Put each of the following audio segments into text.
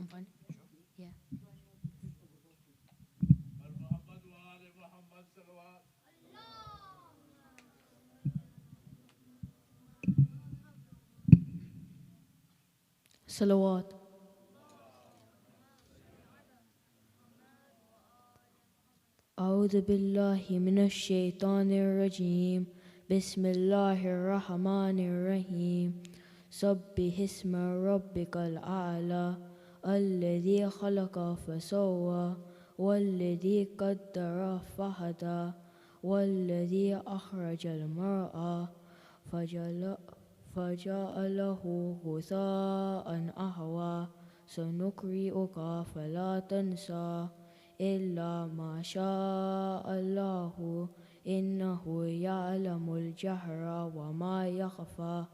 fine. Yeah. Salawat. أعوذ بالله من الشيطان الرجيم بسم الله الرحمن الرحيم سبح اسم ربك الأعلى الذي خلق فسوى والذي قدر فهدى والذي أخرج المرعى فجعله غثاء أحوى سنقرئك فلا تنسى إلا ما شاء الله إنه يعلم الجهر وما يخفى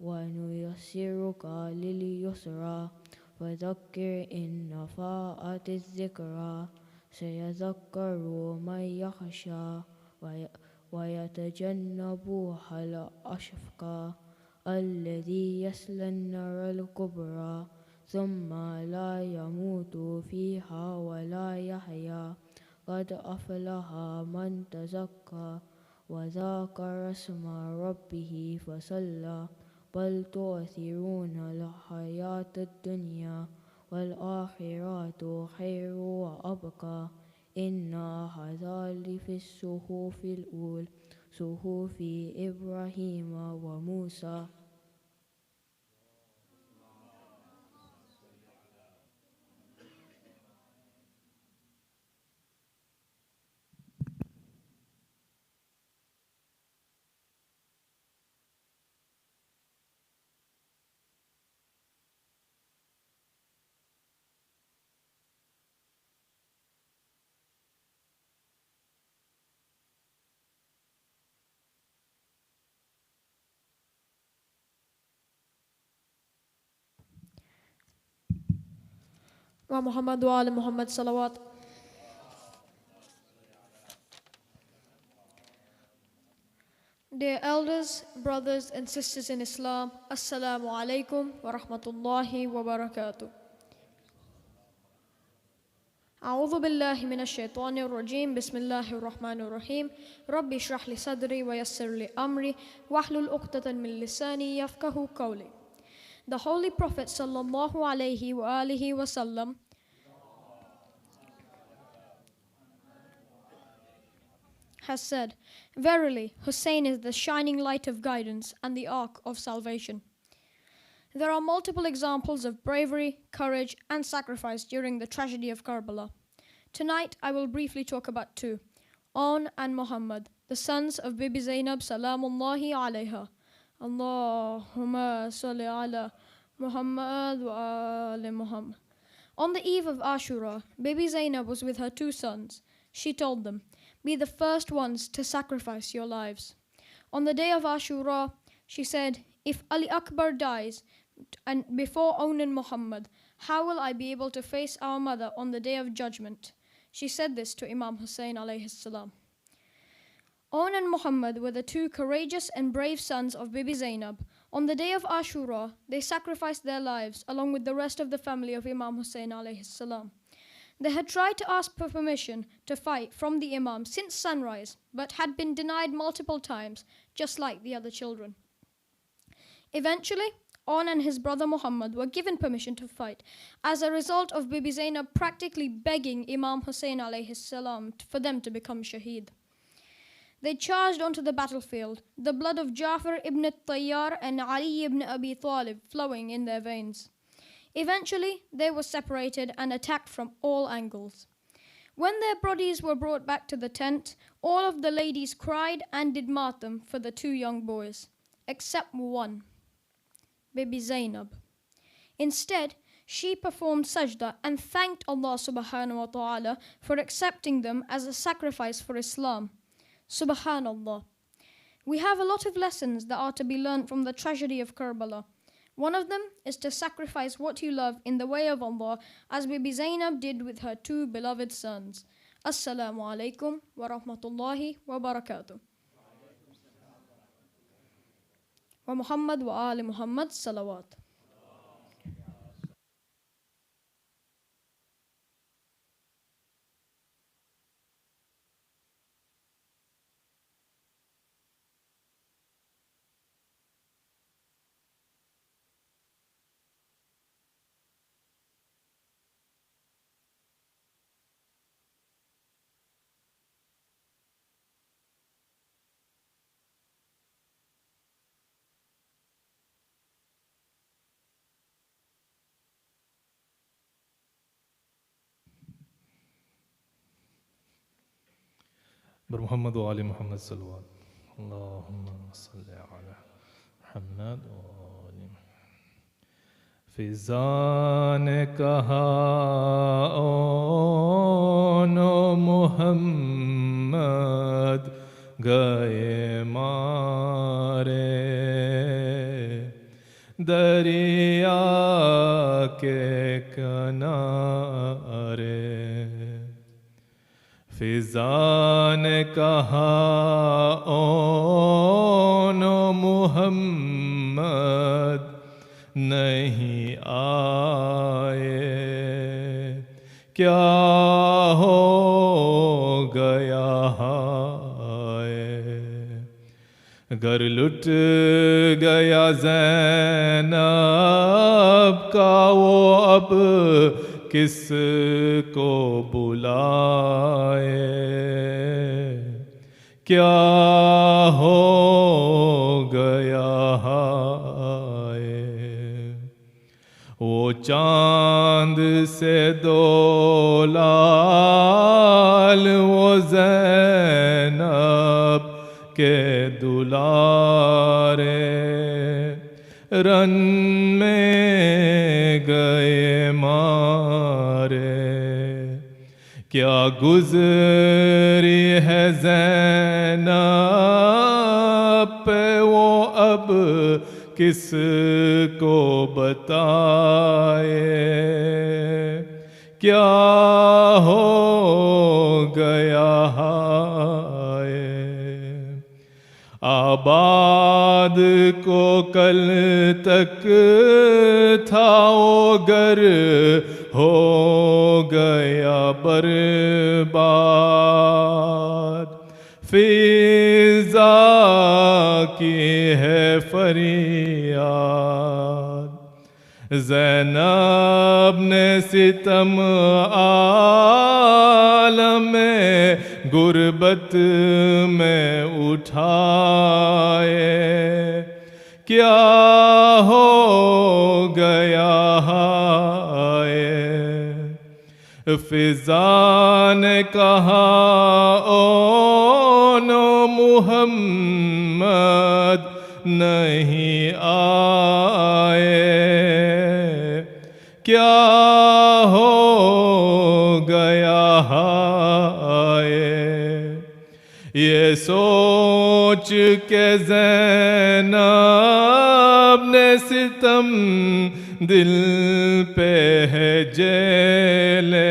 ونيسرك لليسرى فذكر إن نفعت الذكرى سيذكر من يخشى ويتجنبها الأشقى الذي يصلى النار الكبرى ثم لا يموت فيها ولا يحيا قد أفلح من تزكى وذكر اسم ربه فصلى بل تؤثرون الحياة الدنيا والآخرة خير وأبقى إن هذا لفي الصحف الأولى صحف إبراهيم وموسى. Wa Muhammad wa ali Muhammad salawat. Dear elders, brothers and sisters in Islam, Assalamu alaikum wa rahmatullahi wa barakatuh. أعوذ بالله من الشيطان الرجيم بسم الله الرحمن الرحيم ربي اشرح لي صدري ويسر لي أمري واحلل عقدة من لساني يفقهوا قولي. The Holy Prophet sallallahu alaihi wasallam has said, "Verily, Hussein is the shining light of guidance and the ark of salvation." There are multiple examples of bravery, courage, and sacrifice during the tragedy of Karbala. Tonight, I will briefly talk about two, On and Muhammad, the sons of Bibi Zainab salamullahi alayha. Allahumma salli ala Muhammad wa ali Muhammad. On the eve of Ashura, Bibi Zainab was with her two sons. She told them, "Be the first ones to sacrifice your lives." On the day of Ashura, she said, "If Ali Akbar dies and before On and Muhammad, how will I be able to face our mother on the day of judgment?" She said this to Imam Hussein alayhi salam. On and Muhammad were the two courageous and brave sons of Bibi Zainab. On the day of Ashura, they sacrificed their lives along with the rest of the family of Imam Hussein alayhi salam. They had tried to ask for permission to fight from the Imam since sunrise, but had been denied multiple times, just like the other children. Eventually, On and his brother Muhammad were given permission to fight, as a result of Bibi Zainab practically begging Imam Hussein alayhi salam for them to become shaheed. They charged onto the battlefield, the blood of Ja'far ibn Tayyar and Ali ibn Abi Talib flowing in their veins. Eventually, they were separated and attacked from all angles. When their bodies were brought back to the tent, all of the ladies cried and did martyrdom for the two young boys, except one, Bibi Zainab. Instead, she performed sajda and thanked Allah subhanahu wa ta'ala for accepting them as a sacrifice for Islam. Subhanallah. We have a lot of lessons that are to be learned from the tragedy of Karbala. One of them is to sacrifice what you love in the way of Allah, as Bibi Zainab did with her two beloved sons. Assalamu alaikum wa rahmatullahi wa barakatuh. Wa Muhammad wa ali Muhammad salawat. بر محمد و آل محمد صلوات اللہم صلی علی محمد و آل محمد فضا نے کہا اون محمد گئے مارے دریا کے کنارے فضا نے کہا اون محمد نہیں آئے کیا ہو گیا ہے گر لٹ گیا زینب کا وہ اب کس کو بلائے کیا ہو گیا ہے وہ چاند سے دو لال وہ زینب کے دلارے رن میں گئے مارے کیا گزری ہے زینب پہ وہ اب کس کو بتائے کیا ہو گیا ہے آباد کو کل تک تھا وہ گر ہو گیا برباد فضا کی ہے فریاد زینب نے ستم عالم غربت میں اٹھائے کیا ہو گیا ہے فضا نے کہا اون محمد نہیں آئے کیا ہو گیا ہے یہ سوچ کے زینب نے ستم دل پہ ہے جیلے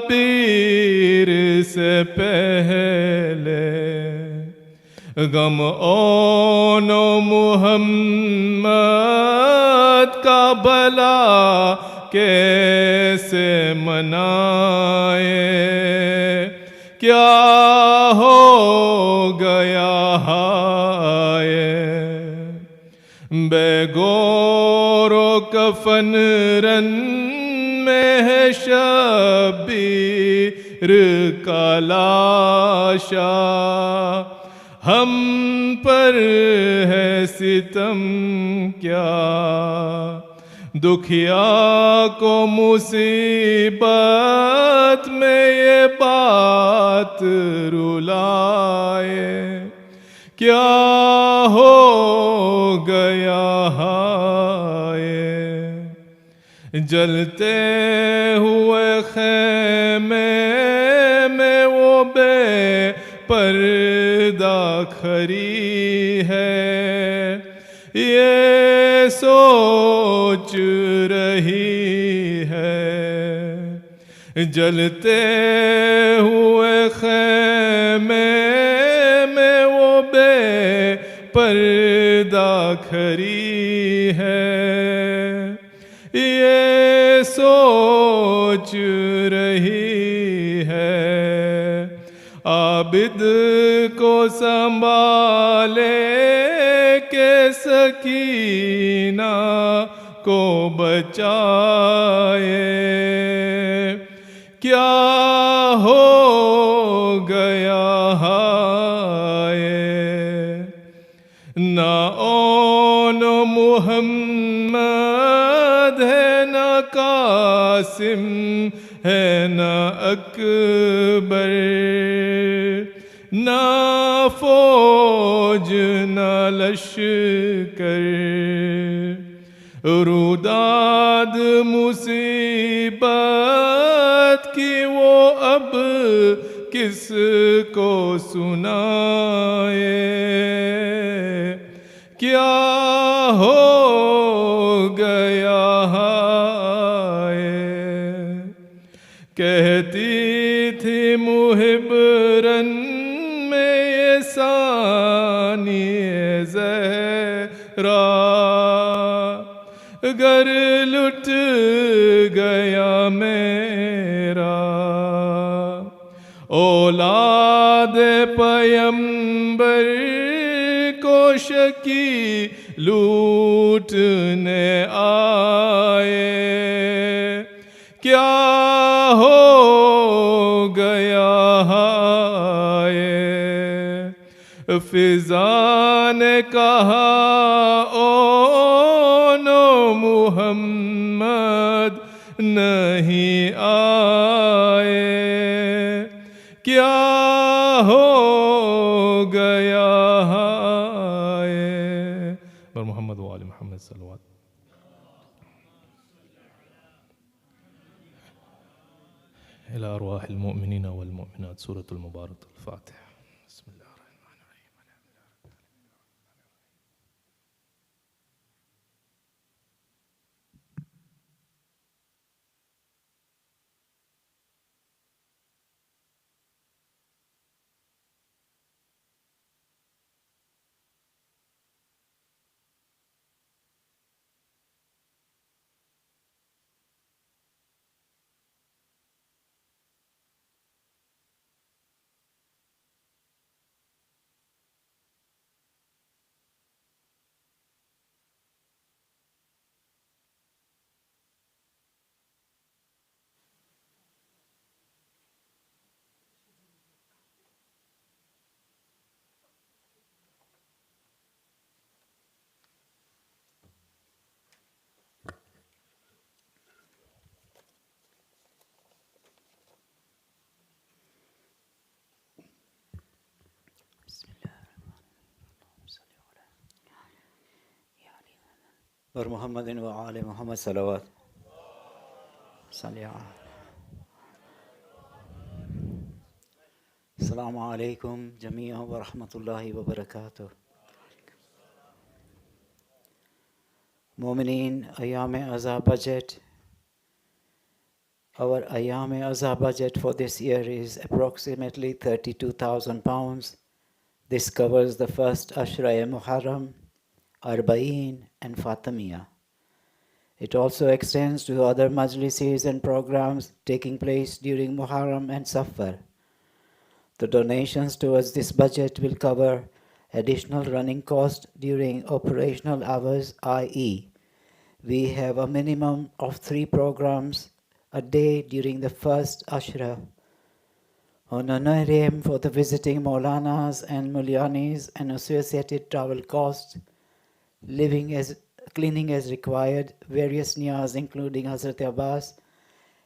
شبیر سے پہلے غم اون محمد کا بلا کیسے منائے کیا ہو گیا ہے بے گور و کفن رن میں ہے شبیر کا لاشا ہم پر ہے ستم کیا دکھیا کو مصیبت میں یہ بات رلائے کیا ہو گیا ہے جلتے ہوئے خیمے میں وہ بے پردہ کھڑی ہے یہ سوچ رہی ہے جلتے ہوئے خیمے میں وہ بے پردہ کھڑی ہے یہ سوچ رہی ہے عابد کو سنبھالے کہ سکینہ کو بچائے کیا ہو گیا ہے نہ اون محمد ہے نہ قاسم है ना अकबर, ना फौज ना लश्कर, रुदाद मुसीबत की वो अब किसको सुनाए। क्या हो गया हाय, कहती थी मुहिबरन में ये सानी ज़हरा, गर लुट गया मेरा, औलाद पैगंबर को शकी लूटने आए। क्या हो गया हाय, फिजा ने कहा ओ नो मुहम्मद नहीं आए। क्या हो गया हाय। बर मोहम्मद व आले मोहम्मद सल्लल्लाहु इला अरवाहिल मुमिनीन वल मुमिनात। सूरतुल मुबारक अल-फातिहा। बिस्मिल्लाह। बर मोहम्मद व आले मोहम्मद सल्लल्लाहु अस्सलामु अलैकुम जमीअन व रहमतुल्लाहि व बरकातुहू। Mu'mineen, Ayyam-e-Azha budget. Our Ayyam-e-Azha budget for this year is approximately £32,000. This covers the first Ashra-e Muharram, Arba'een and Fatimiyah. It also extends to other majlises and programs taking place during Muharram and Safar. The donations towards this budget will cover additional running costs during operational hours, i.e., we have a minimum of 3 programs a day during the first Ashra. Honorarium for the visiting Maulanas and Mulyanis and associated travel costs, cleaning as required, various niyaz including Hazrat Abbas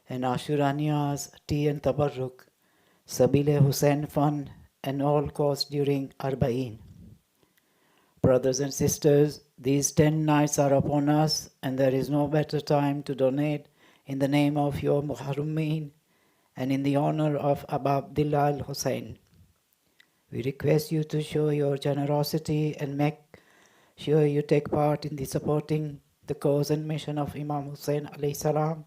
and Ashura niyaz, tea and tabarruk, Sabile Hussain fund and all costs during Arba'een. Brothers and sisters, these 10 nights are upon us and there is no better time to donate in the name of your Muharramin and in the honor of Abu Abdullah al-Husain. We request you to show your generosity and make sure you take part in the supporting the cause and mission of Imam Hussain alayhi salam.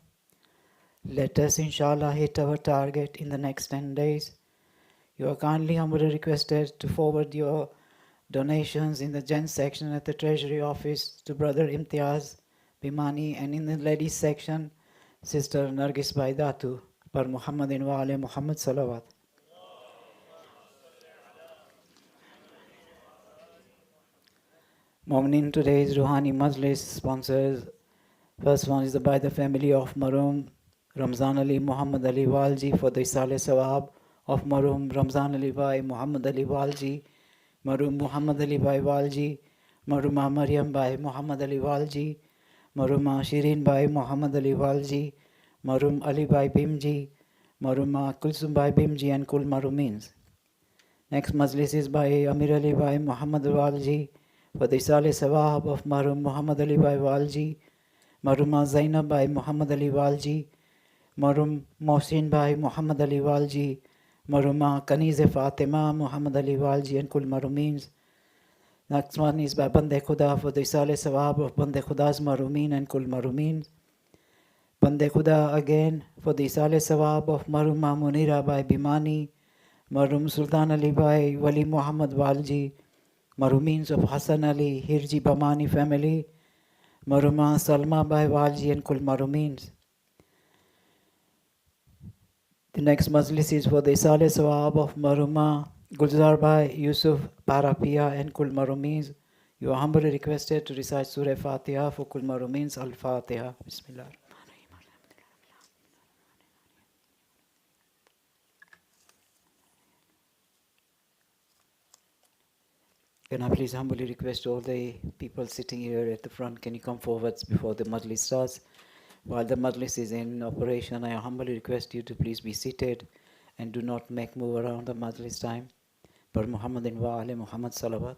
Let us inshallah hit our target in the next 10 days. You are kindly humbly requested to forward your donations in the gents section at the Treasury Office to Brother Imtiaz Bimani and in the ladies section, Sister Nargis Baidatu, par Muhammadin wa ale Muhammad salawat. Mu'minin, today's Ruhani Majlis sponsors. First one is by the family of Maroom Ramzan Ali Muhammad Ali Walji for the Isale Sawab of Maroom Ramzan Ali Bhai Muhammad Ali Walji, Maroom Muhammad Ali Bhai Walji, Maruma Maryam Bhai Muhammad Ali Walji, Maruma Shirin Bhai Muhammad Ali Walji, Marum Ali Bhai Bhimji, Maruma Kulsum Bhai Bhimji and Kul Marumins. Next majlis is by Amir Ali Bhai Muhammad Walji for the Isale Sawab of Marum Muhammad Ali Bhai Walji, Maruma Zainab Bhai Muhammad Ali Walji, Marum Mohsin Bhai Muhammad Ali Walji, Maruma Kanize Fatima Muhammad Ali Walji and Kul Marumins. Next one is by Bande Khuda for the Isale Sawab of Bande Khuda's Marumin and Kul Marumins. Bande Khuda again for the Isale Sawab of Maruma Munira Bhai Bimani, Marum Sultan Ali Bhai Wali Muhammad Walji, Marumins of Hassan Ali Hirji Bamani family, Maruma Salma Bhai Walji and Kul Marumins. The next majlis is for the Isale Sawab of Maruma Gulzar Bhai Yusuf Parapia and Kul Marumins. You are humbly requested to recite Surah Fatiha for Kul Marumins. Al-Fatiha. Bismillah. Can I please humbly request all the people sitting here at the front, can you come forwards before the majlis starts? While the majlis is in operation, I humbly request you to please be seated and do not make move around the majlis time. Per Muhammadin wa ali Muhammad salawat.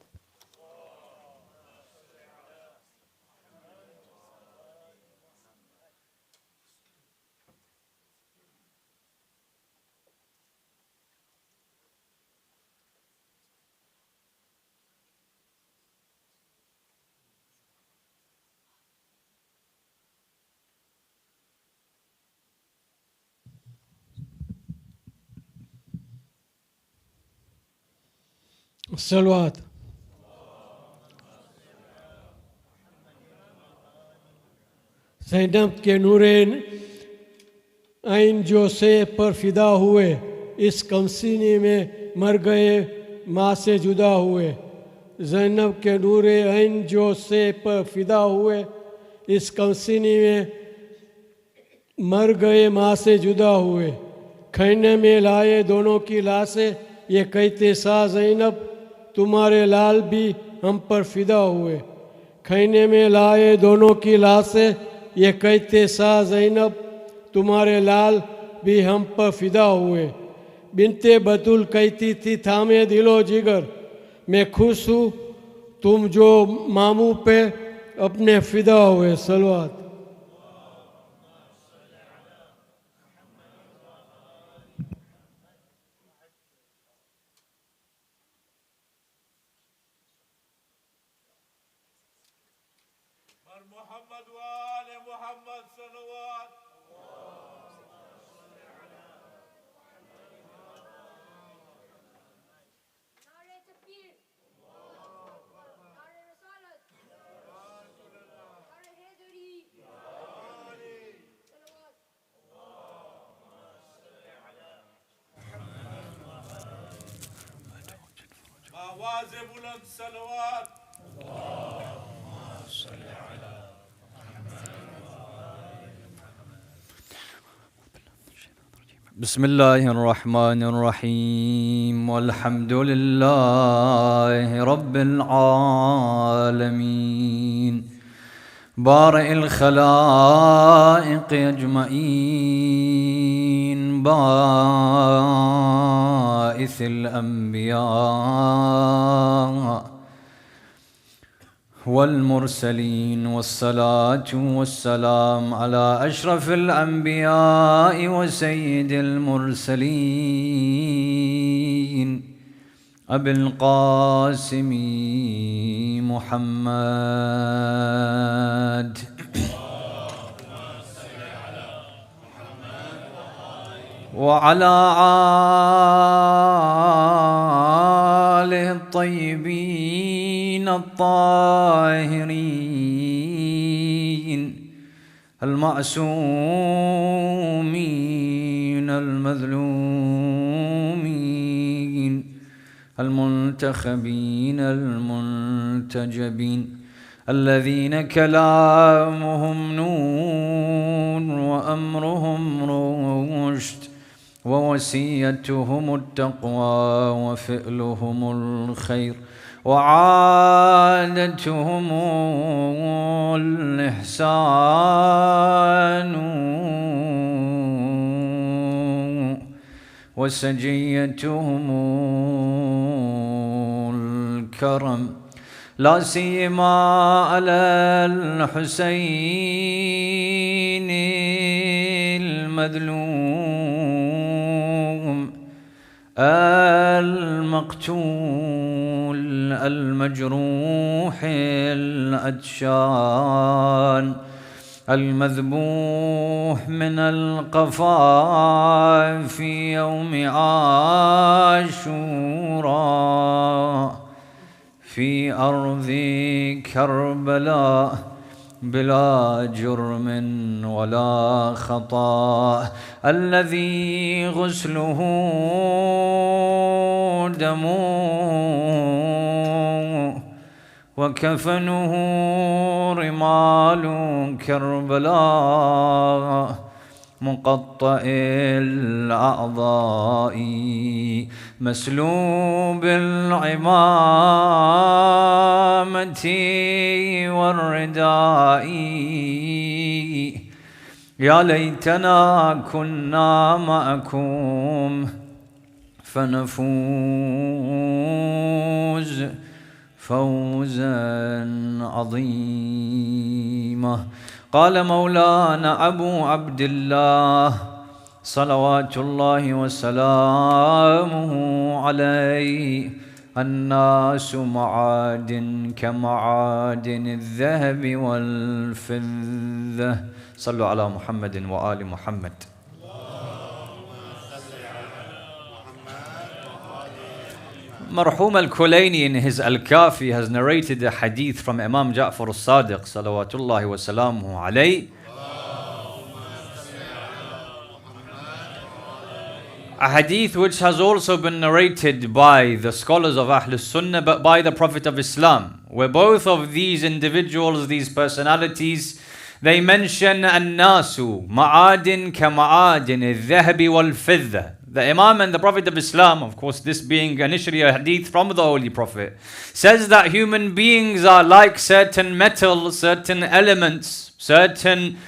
الصلوات. زینب کے نورین عین جو سے پر فدا ہوئے، اس کمسینی میں مر گئے ماں سے جدا ہوئے. زینب کے نور عین جو سے پر فدا ہوئے، اس کمسینی میں مر گئے ماں سے جدا ہوئے. کھینے میں لائے دونوں کی لاشیں، یہ کہتے سا زینب تمہارے لال بھی ہم پر فدا ہوئے. کھینے میں لائے دونوں کی لاشیں، یہ کہتے سا زینب تمہارے لال بھی ہم پر فدا ہوئے. بنت بطول کہتی تھی تھامے دل و جگر، میں خوش ہوں تم جو ماموں پہ اپنے فدا ہوئے. صلوات. محمد وآل محمد صلوات. نعرہ تکبیر، نعرہ رسالت، نعرہ حیدری، صلوات. آواز بلند صلوات. بسم الله الرحمن الرحيم والحمد لله رب العالمين بارئ الخلائق أجمعين باعث الأنبياء والمرسلين والصلاة والسلام على أشرف الأنبياء وسيد المرسلين أبي القاسم محمد وعلى آله الطيبين الطاهرين المعصومين المظلومين المنتخبين المنتجبين الذين كلامهم نور وأمرهم رشد ووصيتهم التقوى وفعلهم الخير وعادتهم الإحسان وسجيتهم الكرم لا سيما على الحسين المذلوم المقتول المجروح الأدشان المذبوح من القفا في يوم عاشوراء في أرض كربلاء بلا جرم ولا خطأ الذي غسله دم وكفنه رمال كربلاء مقطع الأعضاء مسلوب العمامة والرداء يا ليتنا كنا معكم فنفوز فوزا عظيما. قال مولانا أبو عبد الله صلوات الله وسلامه عليه الناس معادن كمعادن الذهب والفضة. صلوا على محمد وآل محمد. Marhum al-Kulaini in his Al-Kafi has narrated a hadith from Imam Ja'far al-Sadiq salawatullahi wa salamuhu alayhi. A hadith which has also been narrated by the scholars of Ahlus Sunnah but by the Prophet of Islam, where both of these individuals, these personalities, they mention an-nasu ma'adin ka ma'adin al-dhahabi wal-fidda. The Imam and the Prophet of Islam, of course this being initially a hadith from the Holy Prophet, says that human beings are like certain metals, certain elements, certain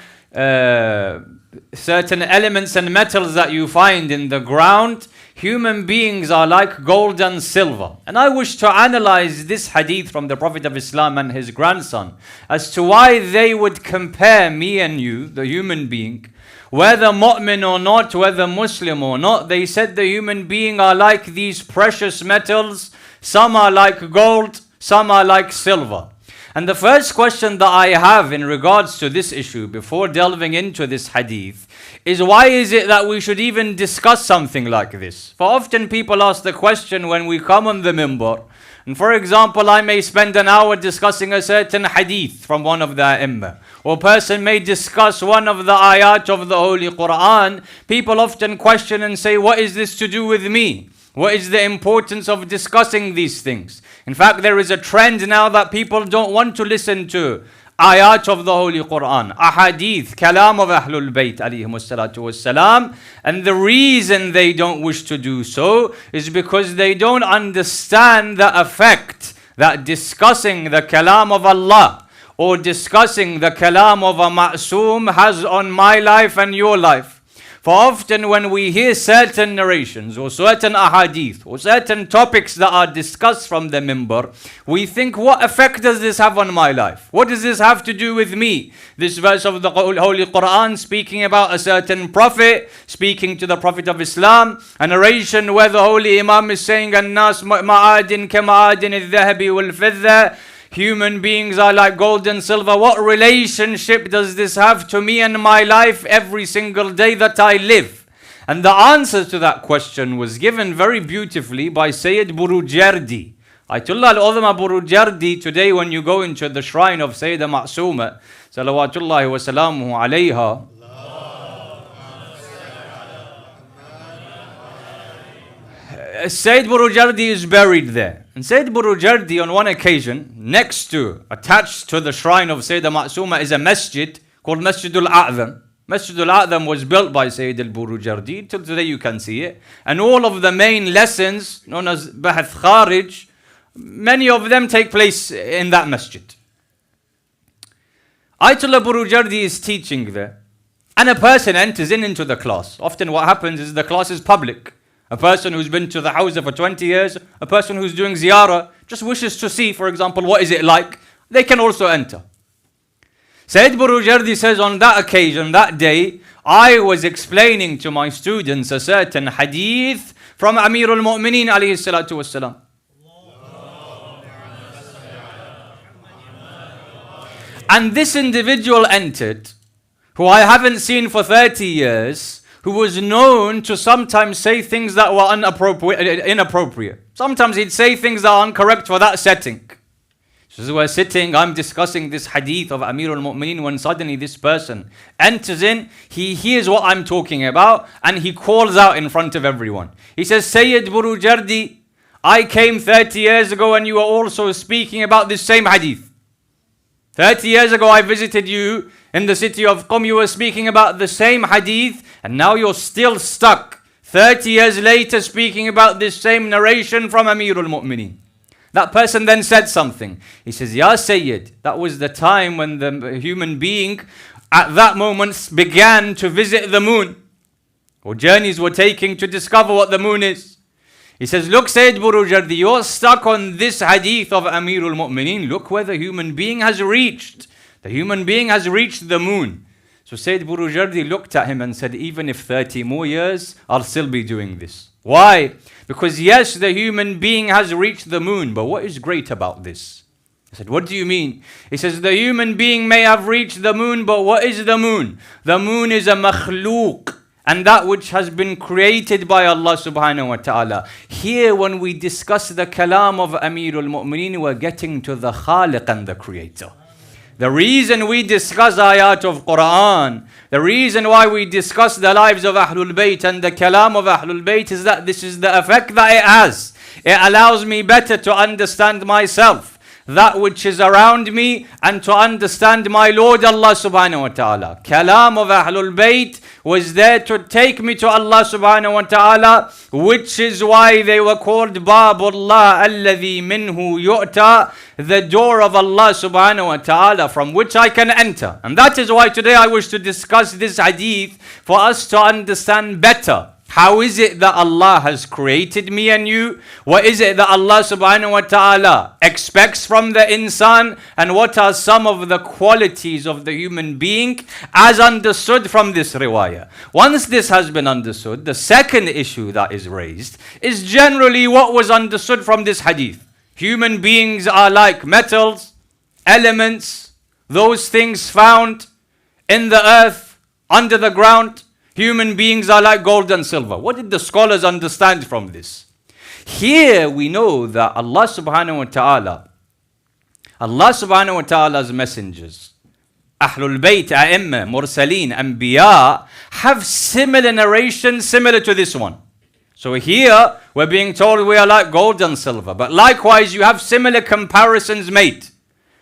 elements and metals that you find in the ground. Human beings are like gold and silver. And I wish to analyze this hadith from the Prophet of Islam and his grandson as to why they would compare me and you, the human being, whether mu'min or not, whether Muslim or not. They said the human being are like these precious metals. Some are like gold, some are like silver. And the first question that I have in regards to this issue before delving into this hadith is, why is it that we should even discuss something like this? For often people ask the question when we come on the minbar, and for example, I may spend an hour discussing a certain hadith from one of the A'immah, or a person may discuss one of the ayat of the Holy Quran. People often question and say, what is this to do with me? What is the importance of discussing these things? In fact, there is a trend now that people don't want to listen to ayat of the Holy Quran, ahadith, kalam of Ahlul Bayt alayhimus salatu wassalam. And the reason they don't wish to do so is because they don't understand the effect that discussing the kalam of Allah or discussing the kalam of a ma'soom has on my life and your life. For often when we hear certain narrations or certain ahadith or certain topics that are discussed from the minbar, we think, what effect does this have on my life? What does this have to do with me? This verse of the Holy Quran speaking about a certain prophet, speaking to the Prophet of Islam, a narration where the Holy Imam is saying, "An-nas ma'adin ka ma'adin al-dhahabi wal-fidda." Human beings are like gold and silver. What relationship does this have to me and my life every single day that I live? And the answer to that question was given very beautifully by Sayyid Burujardi. Ayatollah al-Uzma Burujardi, today when you go into the shrine of Sayyida Ma'sooma, salawatullahi wa salamuhu alayha, Sayyid Burujardi is buried there. And Sayyid Burujardi, on one occasion, attached to the shrine of Sayyida Ma'sooma is a masjid called Masjidul A'zam. Masjidul A'zam was built by Sayyid al-Burujardi. Till today you can see it. And all of the main lessons, known as Bahath Kharij, many of them take place in that masjid. Ayatollah Burujardi is teaching there. And a person enters into the class. Often what happens is the class is public. A person who's been to the Hawza for 20 years, a person who's doing ziyarah, just wishes to see, for example, what is it like, they can also enter. Sayyid Burujardi says, on that occasion, that day, I was explaining to my students a certain hadith from Amir al-Mu'mineen alayhi salatu wassalam. And this individual entered, who I haven't seen for 30 years, who was known to sometimes say things that were inappropriate. Sometimes he'd say things that are incorrect for that setting. So we're sitting, I'm discussing this hadith of Amir al-Mu'mineen, when suddenly this person enters in, he hears what I'm talking about, and he calls out in front of everyone. He says, Sayyid Burujardi, I came 30 years ago and you were also speaking about this same hadith. 30 years ago I visited you in the city of Qum, you were speaking about the same hadith, and now you're still stuck 30 years later speaking about this same narration from Amir al-Mu'mineen. That person then said something. He says, Ya Sayyid, that was the time when the human being at that moment began to visit the moon, or journeys were taking to discover what the moon is. He says, look Sayyid Burujardi, you're stuck on this hadith of Amir al-Mu'mineen. Look where the human being has reached. The human being has reached the moon. So Sayyid Burujardi looked at him and said, even if 30 more years, I'll still be doing this. Why? Because yes, the human being has reached the moon, but what is great about this? I said, what do you mean? He says, the human being may have reached the moon, but what is the moon? The moon is a makhluq, and that which has been created by Allah subhanahu wa ta'ala. Here when we discuss the kalam of Amir al-Mu'mineen, we're getting to the Khaliq and the Creator. The reason we discuss ayat of Quran, the reason why we discuss the lives of Ahlul Bayt and the kalam of Ahlul Bayt is that this is the effect that it has. It allows me better to understand myself, that which is around me, and to understand my Lord Allah subhanahu wa ta'ala. Kalam of Ahlul Bayt was there to take me to Allah subhanahu wa ta'ala, which is why they were called Babullah alladhi minhu yu'ta, the door of Allah subhanahu wa ta'ala from which I can enter. And that is why today I wish to discuss this hadith for us to understand better. How is it that Allah has created me and you? What is it that Allah subhanahu wa ta'ala expects from the insan? And what are some of the qualities of the human being as understood from this riwayah? Once this has been understood, the second issue that is raised is generally what was understood from this hadith. Human beings are like metals, elements, those things found in the earth, under the ground. Human beings are like gold and silver. What did the scholars understand from this? Here we know that Allah subhanahu wa ta'ala's messengers, Ahlul Bayt, A'imma, Mursaleen, Anbiya, have similar narrations similar to this one. So here we're being told we are like gold and silver. But likewise you have similar comparisons made.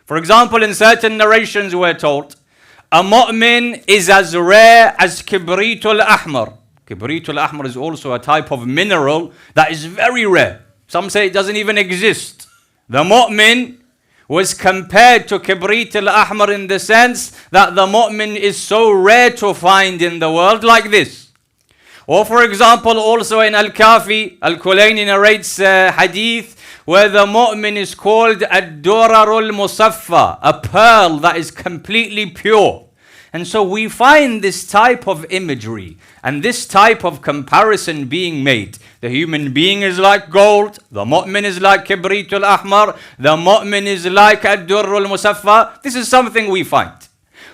For example, in certain narrations we're told, a mu'min is as rare as kibritul ahmar. Kibritul ahmar is also a type of mineral that is very rare. Some say it doesn't even exist. The mu'min was compared to kibritul ahmar in the sense that the mu'min is so rare to find in the world like this. Or for example, also in Al-Kafi, Al-Kulayni narrates a hadith where the mu'min is called ad-durarul musaffa, a pearl that is completely pure. And so we find this type of imagery and this type of comparison being made. The human being is like gold, the mu'min is like kibritul ahmar, the mu'min is like ad-durrul musaffa. This is something we find.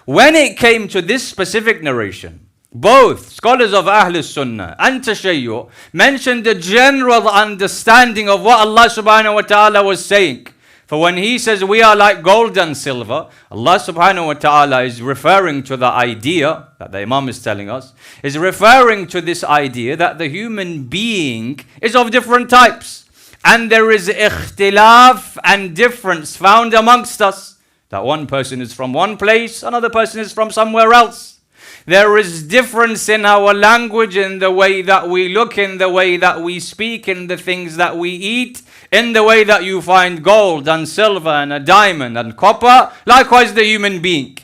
When it came to this specific narration, both scholars of Ahl Sunnah and Tashayyu mentioned the general understanding of what Allah subhanahu wa ta'ala was saying. For when He says we are like gold and silver, Allah subhanahu wa ta'ala is referring to the idea that the Imam is telling us, is referring to this idea that the human being is of different types. And there is ikhtilaf and difference found amongst us. That one person is from one place, another person is from somewhere else. There is difference in our language, in the way that we look, in the way that we speak, in the things that we eat, in the way that you find gold and silver and a diamond and copper, likewise the human being.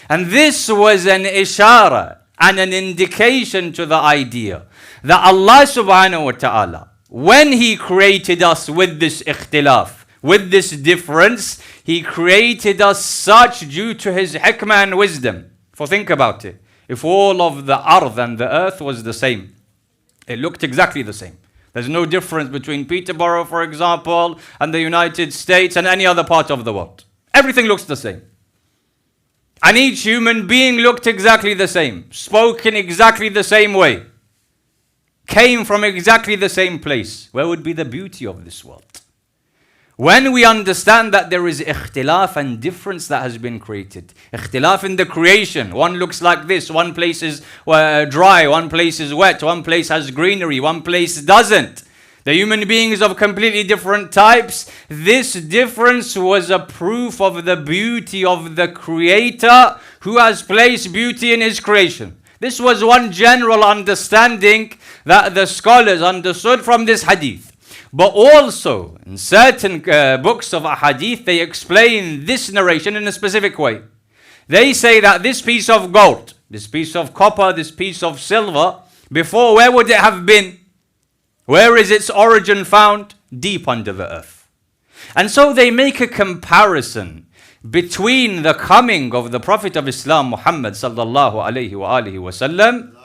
And this was an ishara and an indication to the idea that Allah subhanahu wa ta'ala, when He created us with this ikhtilaf, with this difference, He created us such due to His hikmah and wisdom. For think about it. If all of the ard and the earth was the same, it looked exactly the same. There's no difference between Peterborough, for example, and the United States and any other part of the world. Everything looks the same. And each human being looked exactly the same, spoke in exactly the same way, came from exactly the same place. Where would be the beauty of this world? When we understand that there is ikhtilaf and difference that has been created. Ikhtilaf in the creation. One looks like this. One place is dry. One place is wet. One place has greenery. One place doesn't. The human beings of completely different types. This difference was a proof of the beauty of the Creator who has placed beauty in His creation. This was one general understanding that the scholars understood from this hadith. But also, in certain books of hadith, they explain this narration in a specific way. They say that this piece of gold, this piece of copper, this piece of silver, before, where would it have been? Where is its origin found? Deep under the earth. And so they make a comparison between the coming of the Prophet of Islam, Muhammad sallallahu alayhi wa alihi wa sallam,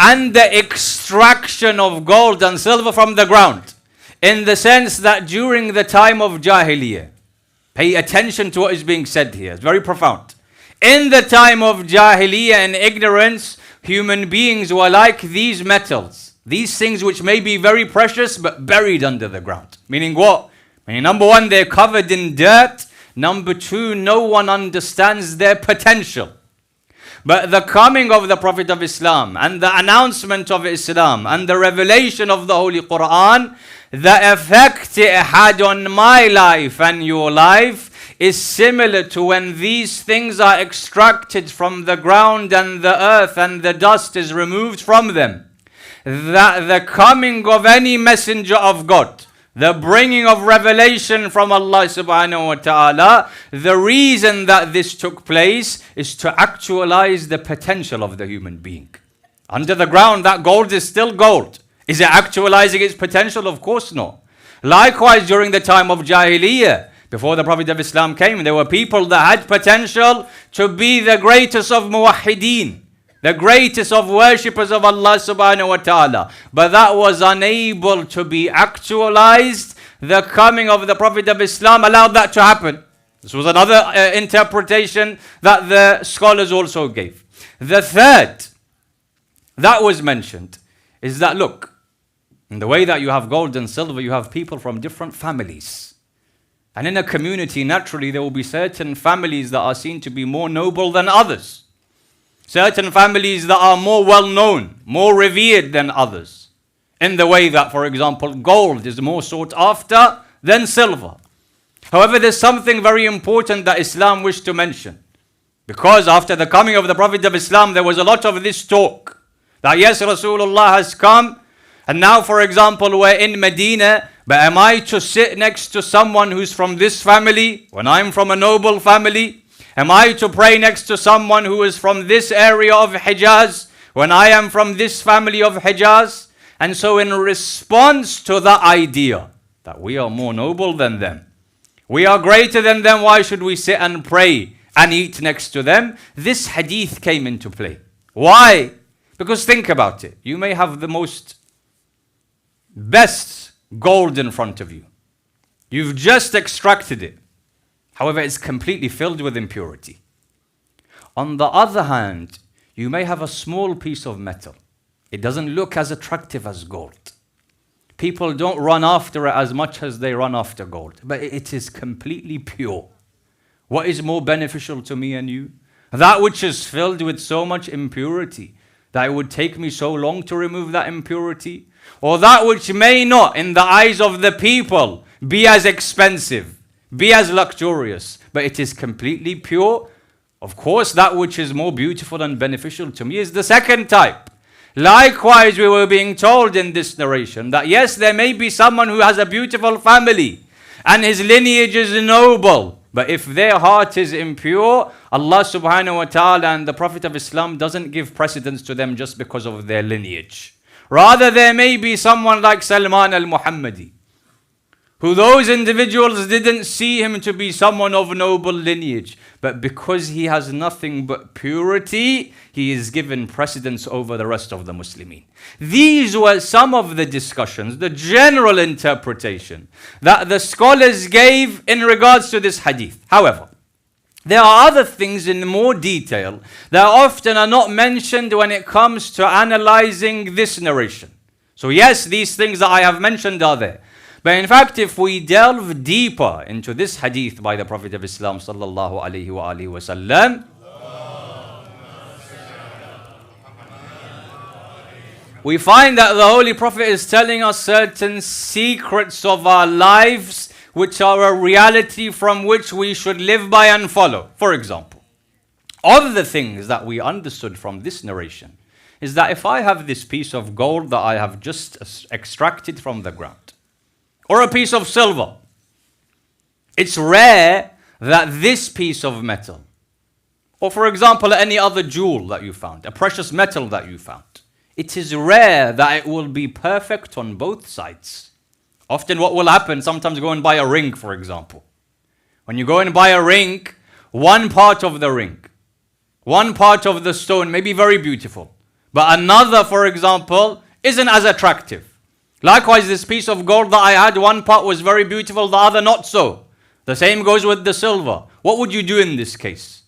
and the extraction of gold and silver from the ground. In the sense that during the time of Jahiliyyah, pay attention to what is being said here, it's very profound. In the time of Jahiliyyah and ignorance, human beings were like these metals, these things which may be very precious but buried under the ground. Meaning what? Meaning number one, they're covered in dirt. Number two, no one understands their potential. But the coming of the Prophet of Islam and the announcement of Islam and the revelation of the Holy Quran, the effect it had on my life and your life is similar to when these things are extracted from the ground and the earth and the dust is removed from them. That the coming of any messenger of God, the bringing of revelation from Allah subhanahu wa ta'ala, the reason that this took place is to actualize the potential of the human being. Under the ground, that gold is still gold. Is it actualizing its potential? Of course not. Likewise, during the time of Jahiliyyah, before the Prophet of Islam came, there were people that had potential to be the greatest of muwahhideen, the greatest of worshippers of Allah subhanahu wa ta'ala. But that was unable to be actualized. The coming of the Prophet of Islam allowed that to happen. This was another interpretation that the scholars also gave. The third that was mentioned is that, look, in the way that you have gold and silver, you have people from different families. And in a community, naturally, there will be certain families that are seen to be more noble than others. Certain families that are more well-known, more revered than others. In the way that, for example, gold is more sought after than silver. However, there's something very important that Islam wished to mention. Because after the coming of the Prophet of Islam, there was a lot of this talk. That yes, Rasulullah has come. And now, for example, we're in Medina. But am I to sit next to someone who's from this family when I'm from a noble family? Am I to pray next to someone who is from this area of Hijaz when I am from this family of Hijaz? And so in response to the idea that we are more noble than them, we are greater than them, why should we sit and pray and eat next to them? This hadith came into play. Why? Because think about it. You may have the most best gold in front of you. You've just extracted it. However, it's completely filled with impurity. On the other hand, you may have a small piece of metal. It doesn't look as attractive as gold. People don't run after it as much as they run after gold. But it is completely pure. What is more beneficial to me and you? That which is filled with so much impurity that it would take me so long to remove that impurity? Or that which may not, in the eyes of the people, be as expensive, be as luxurious, but it is completely pure? Of course, that which is more beautiful and beneficial to me is the second type. Likewise, we were being told in this narration that yes, there may be someone who has a beautiful family and his lineage is noble, But if their heart is impure, Allah subhanahu wa ta'ala and the Prophet of Islam doesn't give precedence to them just because of their lineage. Rather, there may be someone like Salman al-Muhammadi, who those individuals didn't see him to be someone of noble lineage. But because he has nothing but purity, he is given precedence over the rest of the Muslimin. These were some of the discussions, the general interpretation that the scholars gave in regards to this hadith. However, there are other things in more detail that often are not mentioned when it comes to analyzing this narration. So yes, these things that I have mentioned are there. But in fact, if we delve deeper into this hadith by the Prophet of Islam sallallahu alaihi wasallam, we find that the Holy Prophet is telling us certain secrets of our lives which are a reality from which we should live by and follow. For example, of the things that we understood from this narration is that if I have this piece of gold that I have just extracted from the ground, or a piece of silver, it's rare that this piece of metal, or for example any other jewel that you found, a precious metal that you found, it is rare that it will be perfect on both sides. Often what will happen, sometimes go and buy a ring, for example. When you go and buy a ring, one part of the ring, one part of the stone may be very beautiful, but another, for example, isn't as attractive. Likewise, this piece of gold that I had, one part was very beautiful, the other not so. The same goes with the silver. What would you do in this case?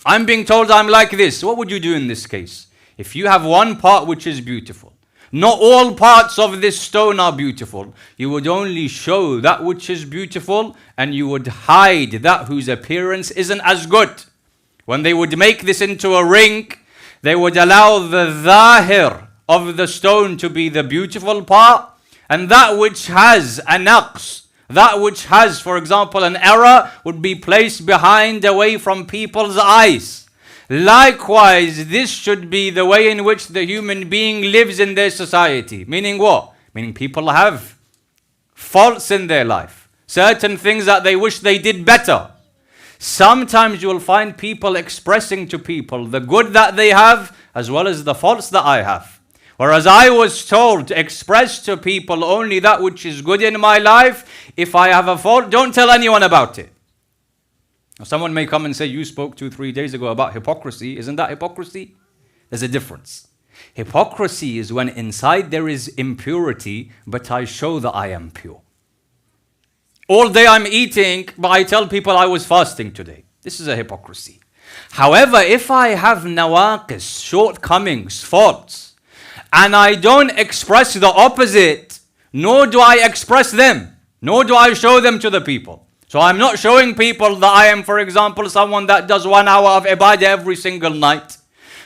I'm being told I'm like this. What would you do in this case? If you have one part which is beautiful, not all parts of this stone are beautiful, you would only show that which is beautiful and you would hide that whose appearance isn't as good. When they would make this into a ring, they would allow the zahir of the stone to be the beautiful part, and that which has a naqs, that which has, for example, an error, would be placed behind, away from people's eyes. Likewise, this should be the way in which the human being lives in their society. Meaning what? Meaning people have faults in their life, certain things that they wish they did better. Sometimes you will find people expressing to people the good that they have as well as the faults that I have. Whereas I was told to express to people only that which is good in my life. If I have a fault, don't tell anyone about it. Now, someone may come and say, you spoke 2-3 days ago about hypocrisy. Isn't that hypocrisy? There's a difference. Hypocrisy is when inside there is impurity, but I show that I am pure. All day I'm eating, but I tell people I was fasting today. This is a hypocrisy. However, if I have nawaqis, shortcomings, faults, and I don't express the opposite, nor do I express them, nor do I show them to the people. So I'm not showing people that I am, for example, someone that does 1 hour of ibadah every single night.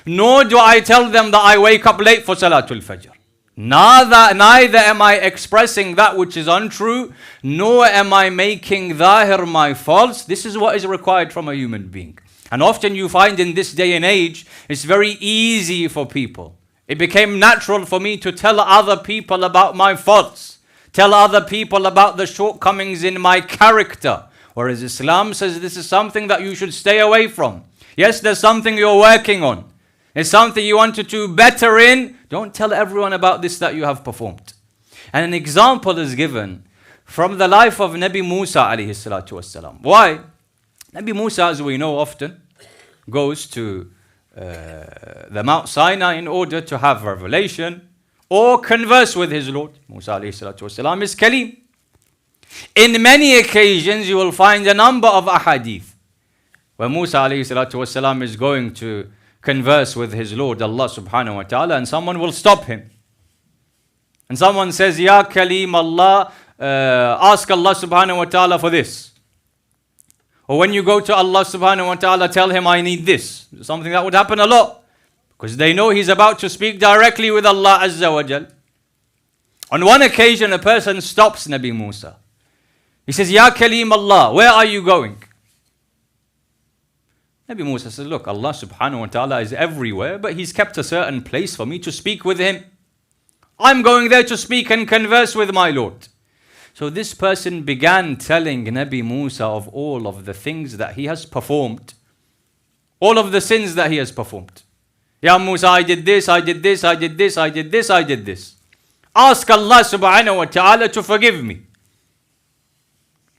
Nor do I tell them that I wake up late for Salatul Fajr. Neither am I expressing that which is untrue, nor am I making zahir my faults. This is what is required from a human being. And often you find in this day and age, it's very easy for people. It became natural for me to tell other people about my faults, tell other people about the shortcomings in my character. Whereas Islam says this is something that you should stay away from. Yes, there's something you're working on. It's something you want to do better in. Don't tell everyone about this that you have performed. And an example is given from the life of Nabi Musa alayhi salatu wasalam. Why? Nabi Musa, as we know, often goes to the Mount Sinai in order to have revelation or converse with his Lord. Musa alayhi salatu wasalam is Kalim. In many occasions you will find a number of ahadith where Musa alayhi salatu wasalam is going to converse with his Lord Allah subhanahu wa ta'ala, and someone will stop him. And someone says, Ya Kalim Allah, ask Allah subhanahu wa ta'ala for this. Or when you go to Allah subhanahu wa ta'ala, tell him I need this. Something that would happen a lot, because they know he's about to speak directly with Allah azza wa jal. On one occasion, a person stops Nabi Musa. He says, Ya Kalim Allah, where are you going? Nabi Musa says, look, Allah subhanahu wa ta'ala is everywhere, but he's kept a certain place for me to speak with him. I'm going there to speak and converse with my Lord. So this person began telling Nabi Musa of all of the things that he has performed, all of the sins that he has performed. Ya Musa, I did this, I did this, I did this, I did this, I did this. Ask Allah subhanahu wa ta'ala to forgive me.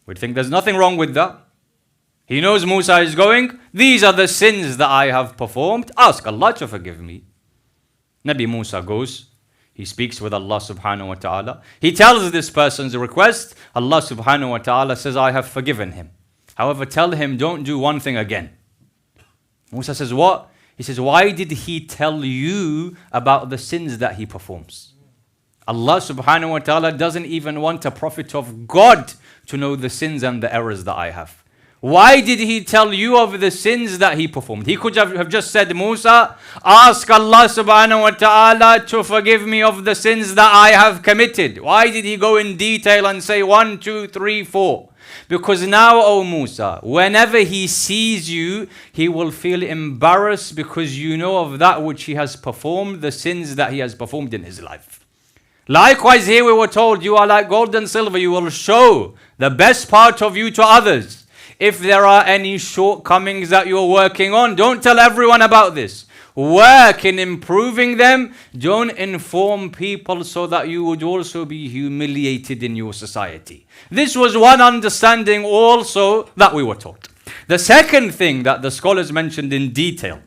We think there's nothing wrong with that. He knows Musa is going, these are the sins that I have performed. Ask Allah to forgive me. Nabi Musa goes, he speaks with Allah subhanahu wa ta'ala. He tells this person's request. Allah subhanahu wa ta'ala says, I have forgiven him. However, tell him, don't do one thing again. Musa says, what? He says, why did he tell you about the sins that he performs? Allah subhanahu wa ta'ala doesn't even want a prophet of God to know the sins and the errors that I have. Why did he tell you of the sins that he performed? He could have just said, Musa, ask Allah subhanahu wa ta'ala to forgive me of the sins that I have committed. Why did he go in detail and say 1, 2, 3, 4? Because now, O Musa, whenever he sees you, he will feel embarrassed because you know of that which he has performed, the sins that he has performed in his life. Likewise, here we were told, you are like gold and silver, you will show the best part of you to others. If there are any shortcomings that you're working on, don't tell everyone about this. Work in improving them. Don't inform people so that you would also be humiliated in your society. This was one understanding also that we were taught. The second thing that the scholars mentioned in detail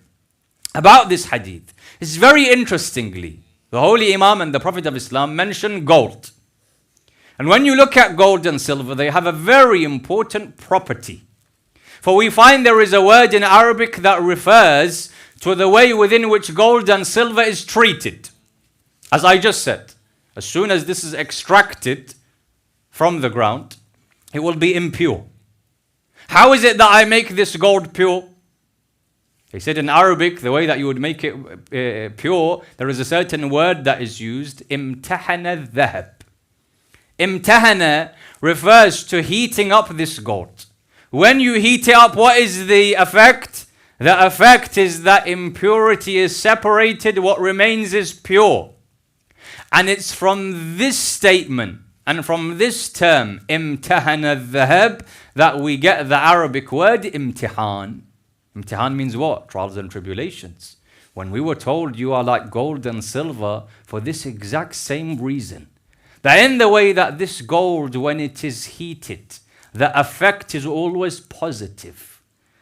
about this hadith is very interestingly, the Holy Imam and the Prophet of Islam mentioned gold. And when you look at gold and silver, they have a very important property. For we find there is a word in Arabic that refers to the way within which gold and silver is treated. As I just said, as soon as this is extracted from the ground, it will be impure. How is it that I make this gold pure? He said in Arabic, the way that you would make it pure, there is a certain word that is used, imtahana dhahab. Imtahana refers to heating up this gold. When you heat it up, what is the effect? The effect is that impurity is separated, what remains is pure. And it's from this statement and from this term, imtahana dhahab, that we get the Arabic word imtihan. Imtihan means what? Trials and tribulations. When we were told you are like gold and silver for this exact same reason, that in the way that this gold, when it is heated, the effect is always positive.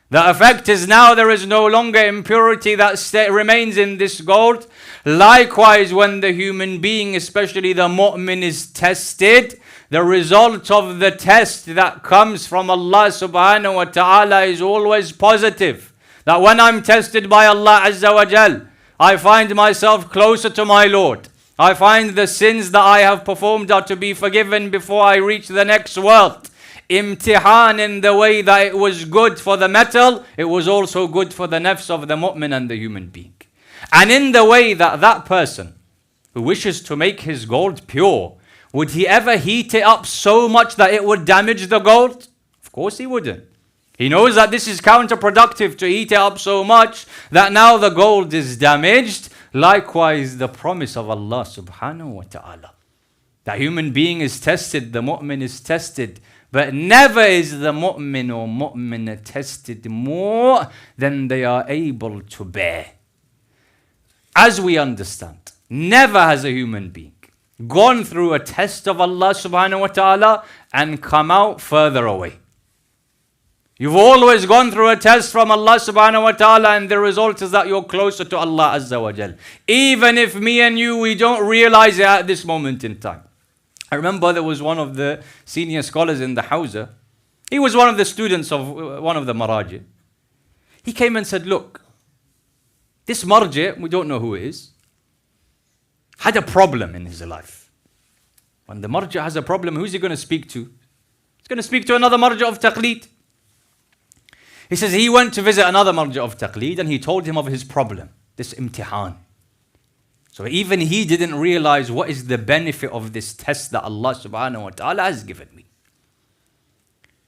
The effect is now there is no longer impurity that remains in this gold. Likewise, when the human being, especially the mu'min, is tested, the result of the test that comes from Allah subhanahu wa ta'ala is always positive. That when I'm tested by Allah Azza wa Jal, I find myself closer to my Lord. I find the sins that I have performed are to be forgiven before I reach the next world. Imtihan in the way that it was good for the metal, it was also good for the nafs of the mu'min and the human being. And in the way that that person who wishes to make his gold pure, would he ever heat it up so much that it would damage the gold? Of course he wouldn't. He knows that this is counterproductive to heat it up so much that now the gold is damaged. Likewise, the promise of Allah subhanahu wa ta'ala. The human being is tested, the mu'min is tested. But never is the mu'min or mu'minah tested more than they are able to bear. As we understand, never has a human being gone through a test of Allah subhanahu wa ta'ala and come out further away. You've always gone through a test from Allah subhanahu wa ta'ala and the result is that you're closer to Allah azza wa jal. Even if me and you, we don't realize it at this moment in time. I remember there was one of the senior scholars in the Hawza. He was one of the students of one of the Maraji. He came and said, look, this Marji, we don't know who it is, had a problem in his life. When the Marji has a problem, who's he going to speak to? He's going to speak to another Marji of Taqleed. He says he went to visit another Marji of Taqleed and he told him of his problem, this imtihan. So even he didn't realize what is the benefit of this test that Allah subhanahu wa ta'ala has given me.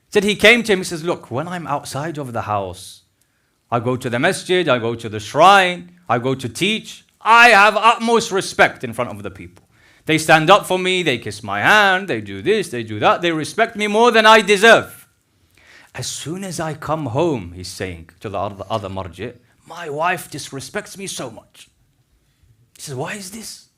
Said he came to him, he says, look, when I'm outside of the house, I go to the masjid, I go to the shrine, I go to teach. I have utmost respect in front of the people. They stand up for me, they kiss my hand, they do this, they do that, they respect me more than I deserve. As soon as I come home, he's saying to the other marji, my wife disrespects me so much. He says, why is this?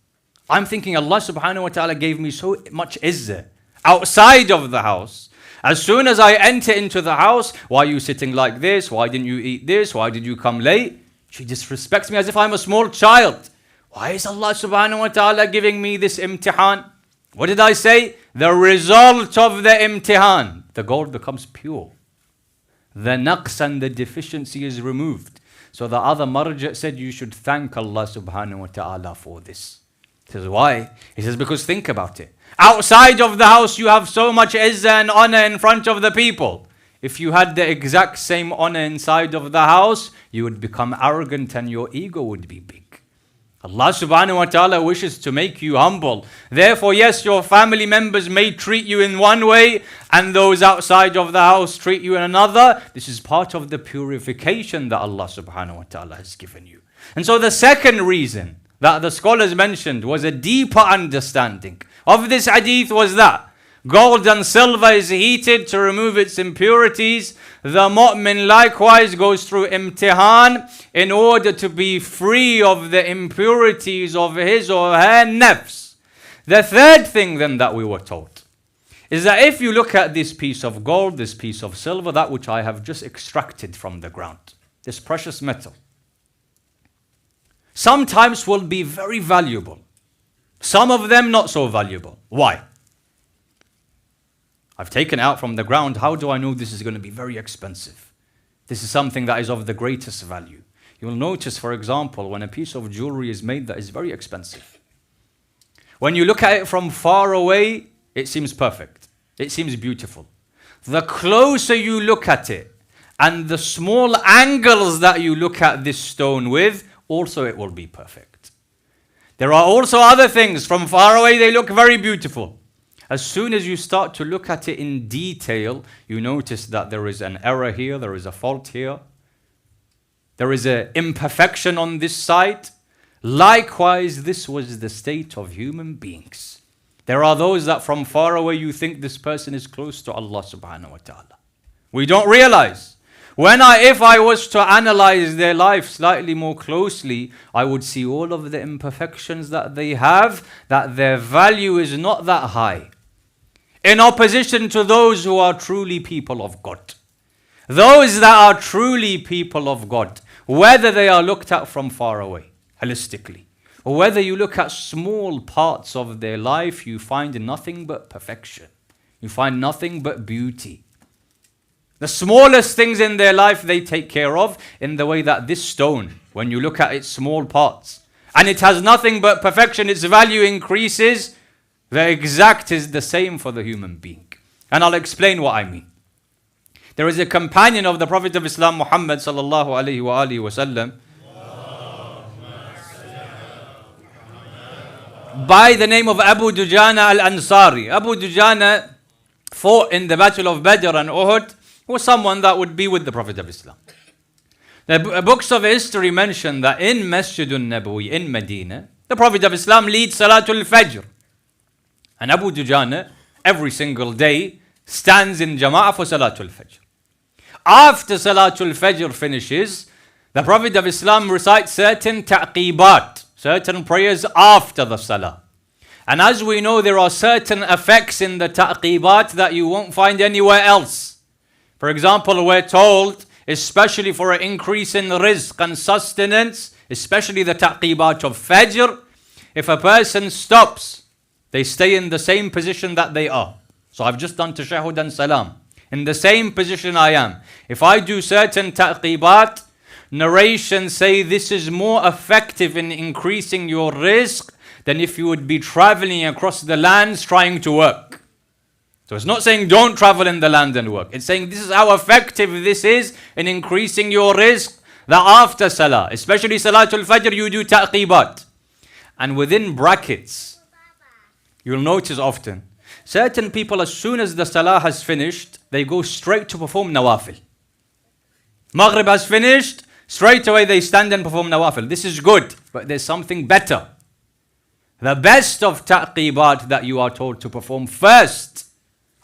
I'm thinking Allah subhanahu wa ta'ala gave me so much izzah outside of the house. As soon as I enter into the house, why are you sitting like this? Why didn't you eat this? Why did you come late? She disrespects me as if I'm a small child. Why is Allah subhanahu wa ta'ala giving me this imtihan? What did I say? The result of the imtihan. The gold becomes pure. The naqs and the deficiency is removed. So the other marja said, you should thank Allah subhanahu wa ta'ala for this. He says, why? He says, because think about it. Outside of the house, you have so much izzah and honor in front of the people. If you had the exact same honor inside of the house, you would become arrogant and your ego would be big. Allah subhanahu wa ta'ala wishes to make you humble. Therefore, yes, your family members may treat you in one way and those outside of the house treat you in another. This is part of the purification that Allah subhanahu wa ta'ala has given you. And so the second reason that the scholars mentioned was a deeper understanding of this hadith was that gold and silver is heated to remove its impurities. The mu'min likewise goes through imtihan in order to be free of the impurities of his or her nafs. The third thing then that we were taught is that if you look at this piece of gold, this piece of silver, that which I have just extracted from the ground, this precious metal, sometimes will be very valuable. Some of them not so valuable. Why? I've taken it out from the ground. How do I know this is going to be very expensive? This is something that is of the greatest value. You'll notice, for example, when a piece of jewelry is made that is very expensive. When you look at it from far away, it seems perfect. It seems beautiful. The closer you look at it, and the small angles that you look at this stone with, also it will be perfect. There are also other things. From far away, they look very beautiful. As soon as you start to look at it in detail, you notice that there is an error here, there is a fault here. There is an imperfection on this side. Likewise, this was the state of human beings. There are those that from far away you think this person is close to Allah subhanahu wa ta'ala. We don't realize. If I was to analyze their life slightly more closely, I would see all of the imperfections that they have, that their value is not that high. In opposition to those who are truly people of God. Those that are truly people of God, whether they are looked at from far away, holistically, or whether you look at small parts of their life, you find nothing but perfection. You find nothing but beauty. The smallest things in their life they take care of in the way that this stone, when you look at its small parts, and it has nothing but perfection, its value increases. The exact is the same for the human being. And I'll explain what I mean. There is a companion of the Prophet of Islam, Muhammad sallallahu alayhi wa alihi wa sallam, by the name of Abu Dujana al-Ansari. Abu Dujana fought in the Battle of Badr and Uhud. He was someone that would be with the Prophet of Islam. The books of history mention that in Masjidun Nabawi in Medina, the Prophet of Islam leads Salatul Fajr. And Abu Dujana, every single day, stands in Jama'ah for Salatul Fajr. After Salatul Fajr finishes, the Prophet of Islam recites certain ta'qibat, certain prayers after the Salah. And as we know, there are certain effects in the ta'qibat that you won't find anywhere else. For example, we're told, especially for an increase in rizq and sustenance, especially the ta'qibat of Fajr, if a person stops, they stay in the same position that they are. So I've just done tashahhud and salam. In the same position I am. If I do certain ta'qibat, narrations say this is more effective in increasing your rizq than if you would be traveling across the lands trying to work. So it's not saying don't travel in the land and work. It's saying this is how effective this is in increasing your rizq, that after salah, especially Salatul Fajr, you do ta'qibat. And within brackets, you'll notice often, certain people, as soon as the salah has finished, they go straight to perform nawafil. Maghrib has finished, straight away they stand and perform nawafil. This is good, but there's something better. The best of ta'qibat that you are told to perform first.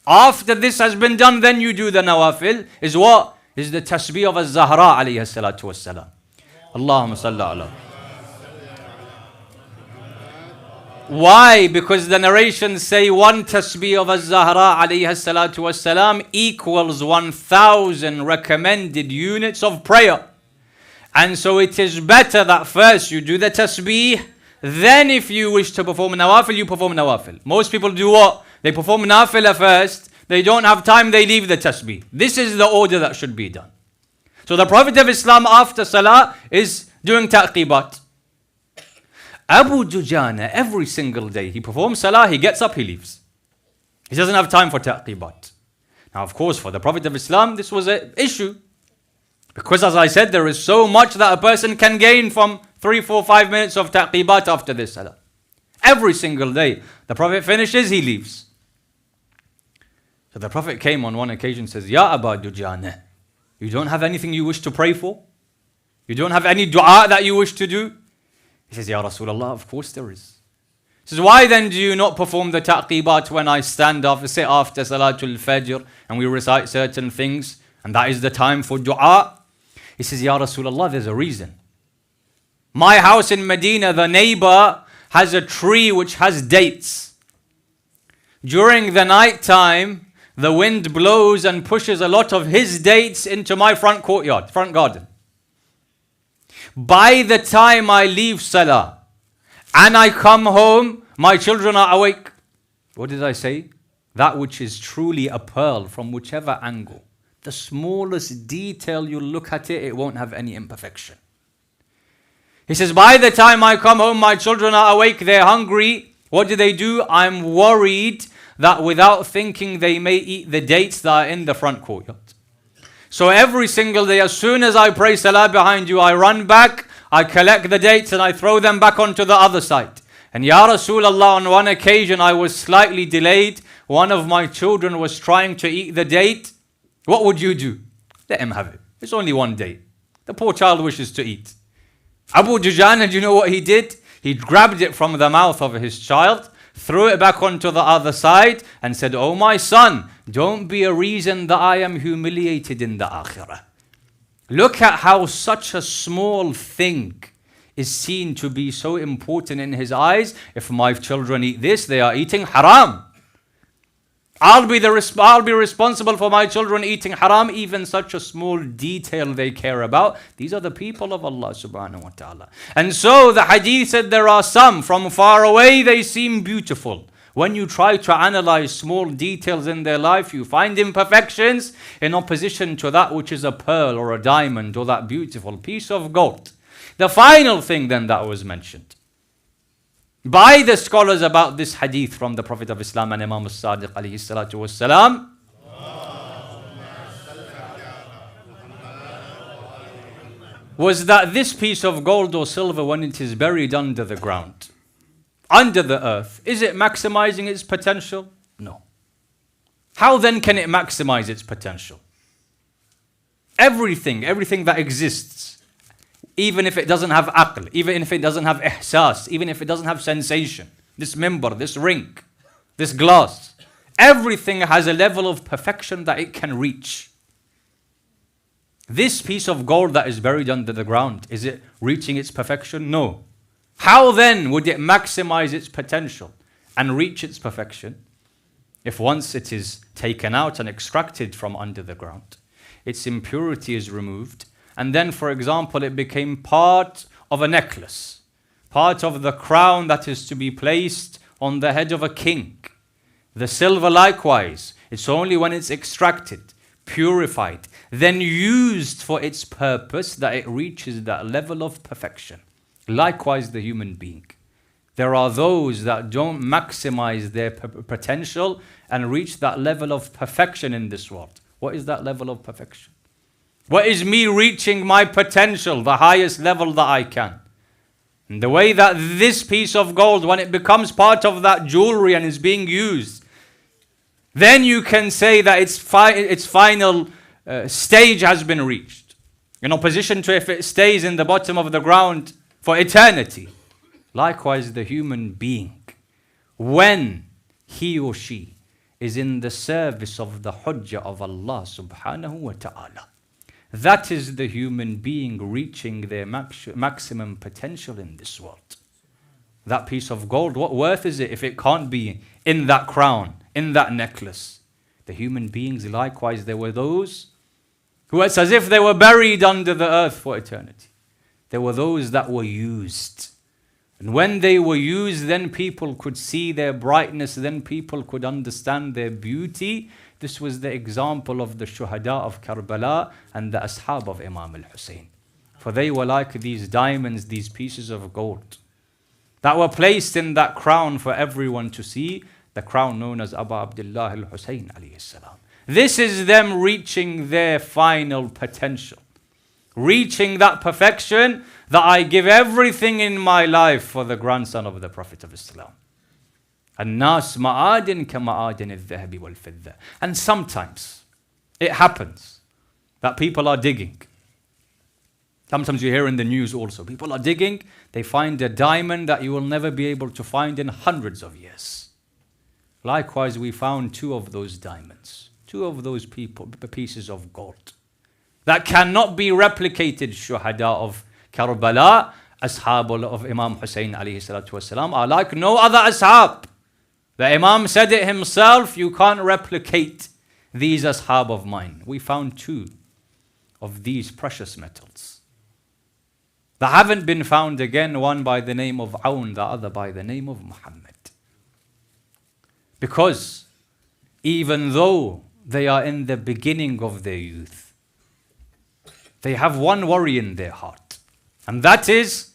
After this has been done, then you do the nawafil. Is what? Is the tasbih of Az-Zahra alayhi salatu wassalam. Allahumma salli ala. Why? Because the narrations say one tasbih of Az-Zahra alayhi salatu wassalam equals 1,000 recommended units of prayer. And so it is better that first you do the tasbih, then if you wish to perform nawafil, you perform nawafil. Most people do what? They perform nafilah first, they don't have time, they leave the tasbih. This is the order that should be done. So the Prophet of Islam after salah is doing ta'qibat. Abu Dujana, every single day, he performs salah, he gets up, he leaves. He doesn't have time for ta'qibat. Now, of course, for the Prophet of Islam, this was an issue. Because as I said, there is so much that a person can gain from 3, 4, 5 minutes of ta'qibat after this salah. Every single day, the Prophet finishes, he leaves. So the Prophet came on one occasion and says, Ya Abu Dujana, you don't have anything you wish to pray for? You don't have any dua that you wish to do? He says, Ya Rasulullah, of course there is. He says, why then do you not perform the ta'qibat when I stand up, sit after Salatul Fajr and we recite certain things and that is the time for dua? He says, Ya Rasulullah, there's a reason. My house in Medina, the neighbor has a tree which has dates. During the night time, the wind blows and pushes a lot of his dates into my front courtyard, front garden. By the time I leave salah and I come home, my children are awake. What did I say? That which is truly a pearl from whichever angle. The smallest detail you look at it, it won't have any imperfection. He says, by the time I come home, my children are awake, they're hungry. What do? I'm worried that without thinking they may eat the dates that are in the front courtyard. So every single day, as soon as I pray salah behind you, I run back, I collect the dates and I throw them back onto the other side. And Ya Rasulullah, on one occasion I was slightly delayed. One of my children was trying to eat the date. What would you do? Let him have it. It's only one date. The poor child wishes to eat. Abu Dujana, do you know what he did? He grabbed it from the mouth of his child, threw it back onto the other side and said, Oh my son, don't be a reason that I am humiliated in the akhirah. Look at how such a small thing is seen to be so important in his eyes. If my children eat this, they are eating haram. I'll be responsible for my children eating haram, even such a small detail they care about. These are the people of Allah subhanahu wa ta'ala. And so the hadith said there are some from far away, they seem beautiful. When you try to analyze small details in their life, you find imperfections in opposition to that which is a pearl or a diamond or that beautiful piece of gold. The final thing then that was mentioned by the scholars about this hadith from the Prophet of Islam and Imam as-Sadiq alayhi salatu wassalam was that this piece of gold or silver, when it is buried under the ground, under the earth, is it maximizing its potential? No. How then can it maximize its potential? Everything that exists, even if it doesn't have aql, even if it doesn't have ihsas, even if it doesn't have sensation, this member, this ring, this glass, everything has a level of perfection that it can reach. This piece of gold that is buried under the ground, is it reaching its perfection? No. How then would it maximize its potential and reach its perfection if once it is taken out and extracted from under the ground, its impurity is removed, and then, for example, it became part of a necklace, part of the crown that is to be placed on the head of a king. The silver likewise, it's only when it's extracted, purified, then used for its purpose that it reaches that level of perfection. Likewise, the human being. There are those that don't maximize their potential and reach that level of perfection in this world. What is that level of perfection? What is me reaching my potential, the highest level that I can? And the way that this piece of gold, when it becomes part of that jewelry and is being used, then you can say that its final stage has been reached. In opposition to if it stays in the bottom of the ground for eternity. Likewise, the human being, when he or she is in the service of the hujjah of Allah subhanahu wa ta'ala, that is the human being reaching their maximum potential in this world. That piece of gold, what worth is it if it can't be in that crown, in that necklace? The human beings, likewise, there were those who, it's as if they were buried under the earth for eternity. There were those that were used. And when they were used, then people could see their brightness, then people could understand their beauty. This was the example of the shuhada of Karbala and the ashab of Imam al-Husayn. For they were like these diamonds, these pieces of gold, that were placed in that crown for everyone to see, the crown known as Abu Abdullah al-Husayn alayhi salam. This is them reaching their final potential, reaching that perfection that I give everything in my life for the grandson of the Prophet of Islam. الناس معادن كمعادن الذهب والفضة. And sometimes it happens that people are digging. Sometimes you hear in the news also, people are digging, they find a diamond that you will never be able to find in hundreds of years. Likewise, we found two of those diamonds, two of those pieces of gold that cannot be replicated. Shuhada of Karbala, ashab of Imam Husayn alayhi salatu wasalam, are like no other ashab. The Imam said it himself, you can't replicate these ashab of mine. We found two of these precious metals that haven't been found again, one by the name of Aoun, the other by the name of Muhammad. Because even though they are in the beginning of their youth, they have one worry in their heart, and that is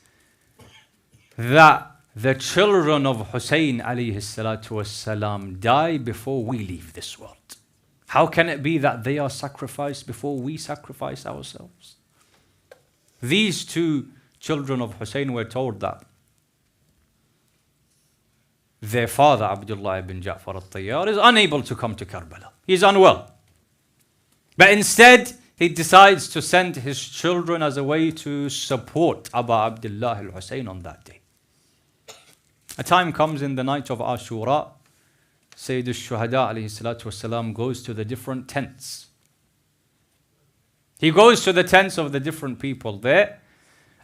that the children of Husayn alayhi salatu wassalam die before we leave this world. How can it be that they are sacrificed before we sacrifice ourselves? These two children of Husayn were told that their father, Abdullah ibn Ja'far al-Tayyar, is unable to come to Karbala. He is unwell. But instead, he decides to send his children as a way to support Abu Abdullah al-Husayn on that day. A time comes in the night of Ashura, Sayyid al-Shuhada alayhi salatu wasalam goes to the different tents. He goes to the tents of the different people there,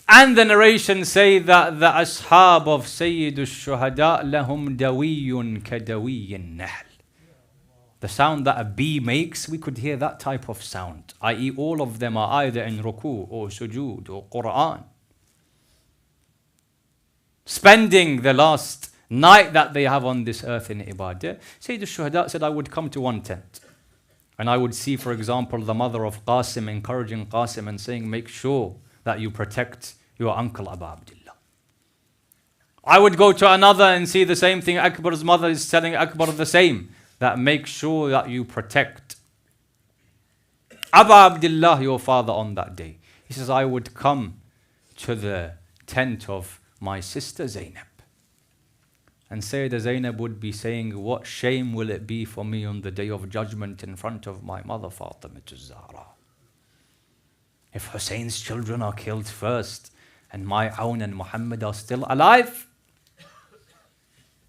and the narrations say that the ashab of Sayyid al-Shuhada lahum dawiyun kadawiyin nahl. The sound that a bee makes, we could hear that type of sound, i.e. all of them are either in ruku or sujood or Quran, spending the last night that they have on this earth in ibadah. Sayyid al-Shuhada said, I would come to one tent and I would see, for example, the mother of Qasim encouraging Qasim and saying, make sure that you protect your uncle Abu Abdullah. I would go to another and see the same thing. Akbar's mother is telling Akbar the same, that make sure that you protect Abu Abdullah, your father, on that day. He says, I would come to the tent of my sister Zainab, and Sayyidah Zainab would be saying, what shame will it be for me on the day of judgment in front of my mother Fatima Zahra. If Husayn's children are killed first and my Aoun and Muhammad are still alive,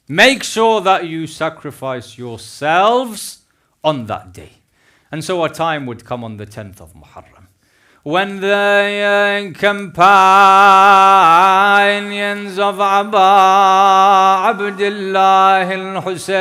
make sure that you sacrifice yourselves on that day. And so a time would come on the 10th of Muharram, when the companions of Abu Abdullah al-Husayn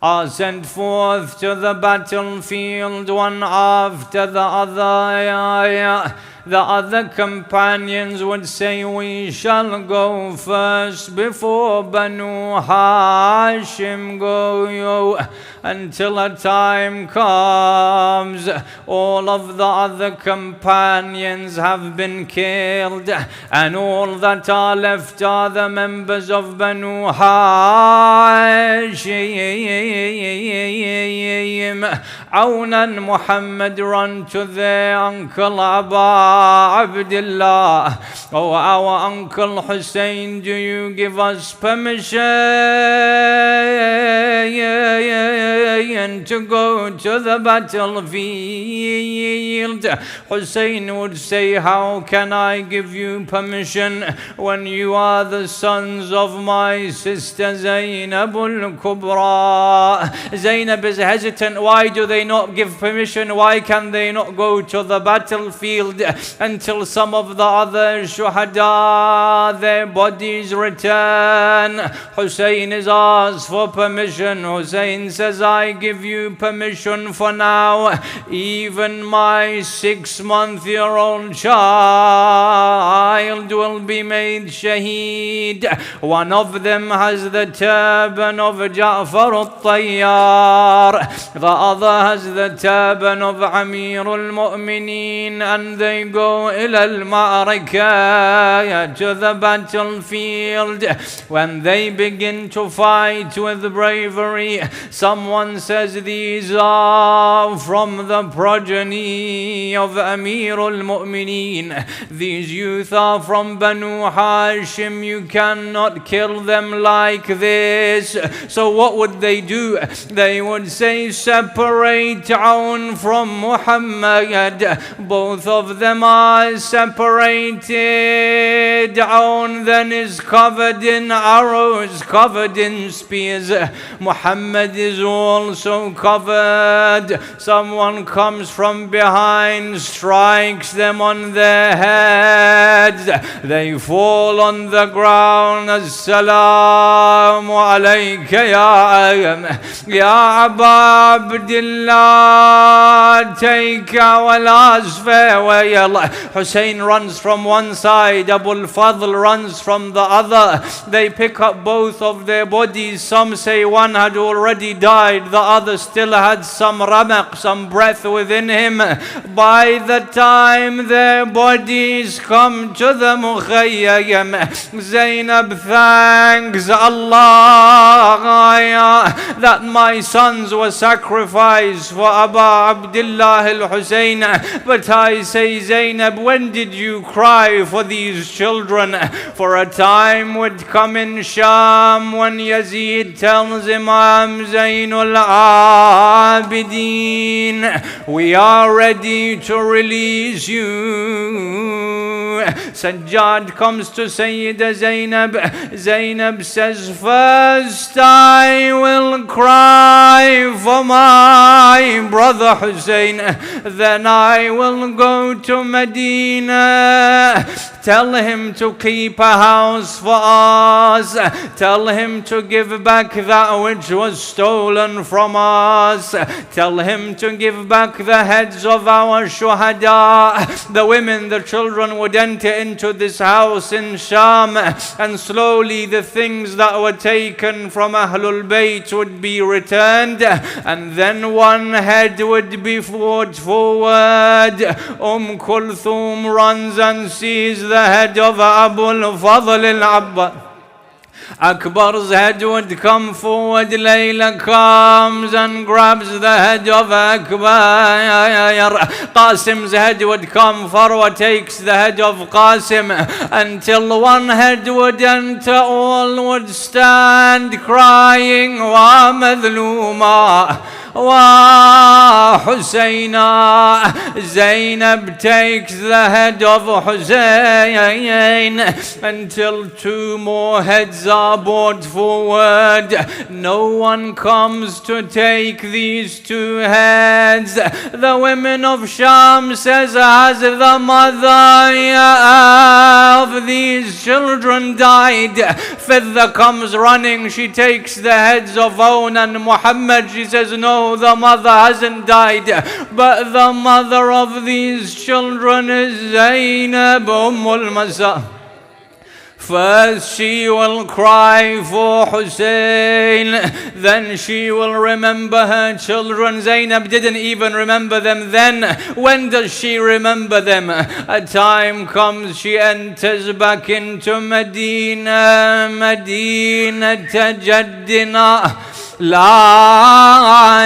are sent forth to the battlefield one after the other. The other companions would say, we shall go first before Banu Hashim go, until a time comes all of the other companions have been killed, and all that are left are the members of Banu Hashim. Aoun and Muhammad run to their uncle Abu Abdullah. Oh, our uncle Husayn, do you give us permission Hussein to go to the battlefield. Hussein would say, how can I give you permission when you are the sons of my sister Zainab al-Kubra? Zainab is hesitant. Why do they not give permission? Why can they not go to the battlefield until some of the other shuhada, their bodies return? Hussein is asked for permission. Hussein says, I give you permission for now. Even my 6-month-old child will be made shaheed. One of them has the turban of Ja'far al-Tayyar. The other has the turban of Amir al-Mu'mineen, and they go ila al-ma'raka, to the battlefield. When they begin to fight with bravery, someone says these are from the progeny of Amir al-Mu'mineen. These youth are from Banu Hashim. You cannot kill them like this. So what would they do? They would say, separate Aun from Muhammad. Both of them are separated. Aun then is covered in arrows, covered in spears. Muhammad is also covered. Someone comes from behind, strikes them on their heads. They fall on the ground. Assalamu alayka ya Aba Abdullah. Take our last farewell. Hussein runs from one side, Abu al-Fadl runs from the other. They pick up both of their bodies. Some say one had already died, the other still had some ramaq, some breath within him. By the time their bodies come to the Mukhayyam, Zainab thanks Allah that my sons were sacrificed for Abu Abdullah al-Husayn. But I say, Zainab, when did you cry for these children? For a time would come in Sham when Yazid tells Imam Zainul Abidin, we are ready to release you. Sajjad comes to Sayyida Zainab. Zainab says, first I will cry for my brother Hussein, then I will go to Medina. Tell him to keep a house for us. Tell him to give back that which was stolen from us. Tell him to give back the heads of our shuhada. The women, the children would enter into this house in Sham, and slowly the things that were taken from Ahlul Bayt would be returned, and then one head would be brought forward. Kulthum runs and sees the head of Abu al-Fadl al-Abbas. Akbar's head would come forward. Layla comes and grabs the head of Akbar. Qasim's head would come. Farwa takes the head of Qasim, until one head would enter. All would stand crying, Wa madluma, Wa Husayna. Zainab takes the head of Husayn until two more heads are brought forward. No one comes to take these two heads. The women of Sham says, has the mother of these children died? Fidda comes running. She takes the heads of Aun and Muhammad. She says, no, the mother hasn't died, but the mother of these children is Zainab al-Masa. First she will cry for Hussein, then she will remember her children. Zainab didn't even remember them then. When does she remember them? A time comes she enters back into Medina. Medina Tajaddina. Law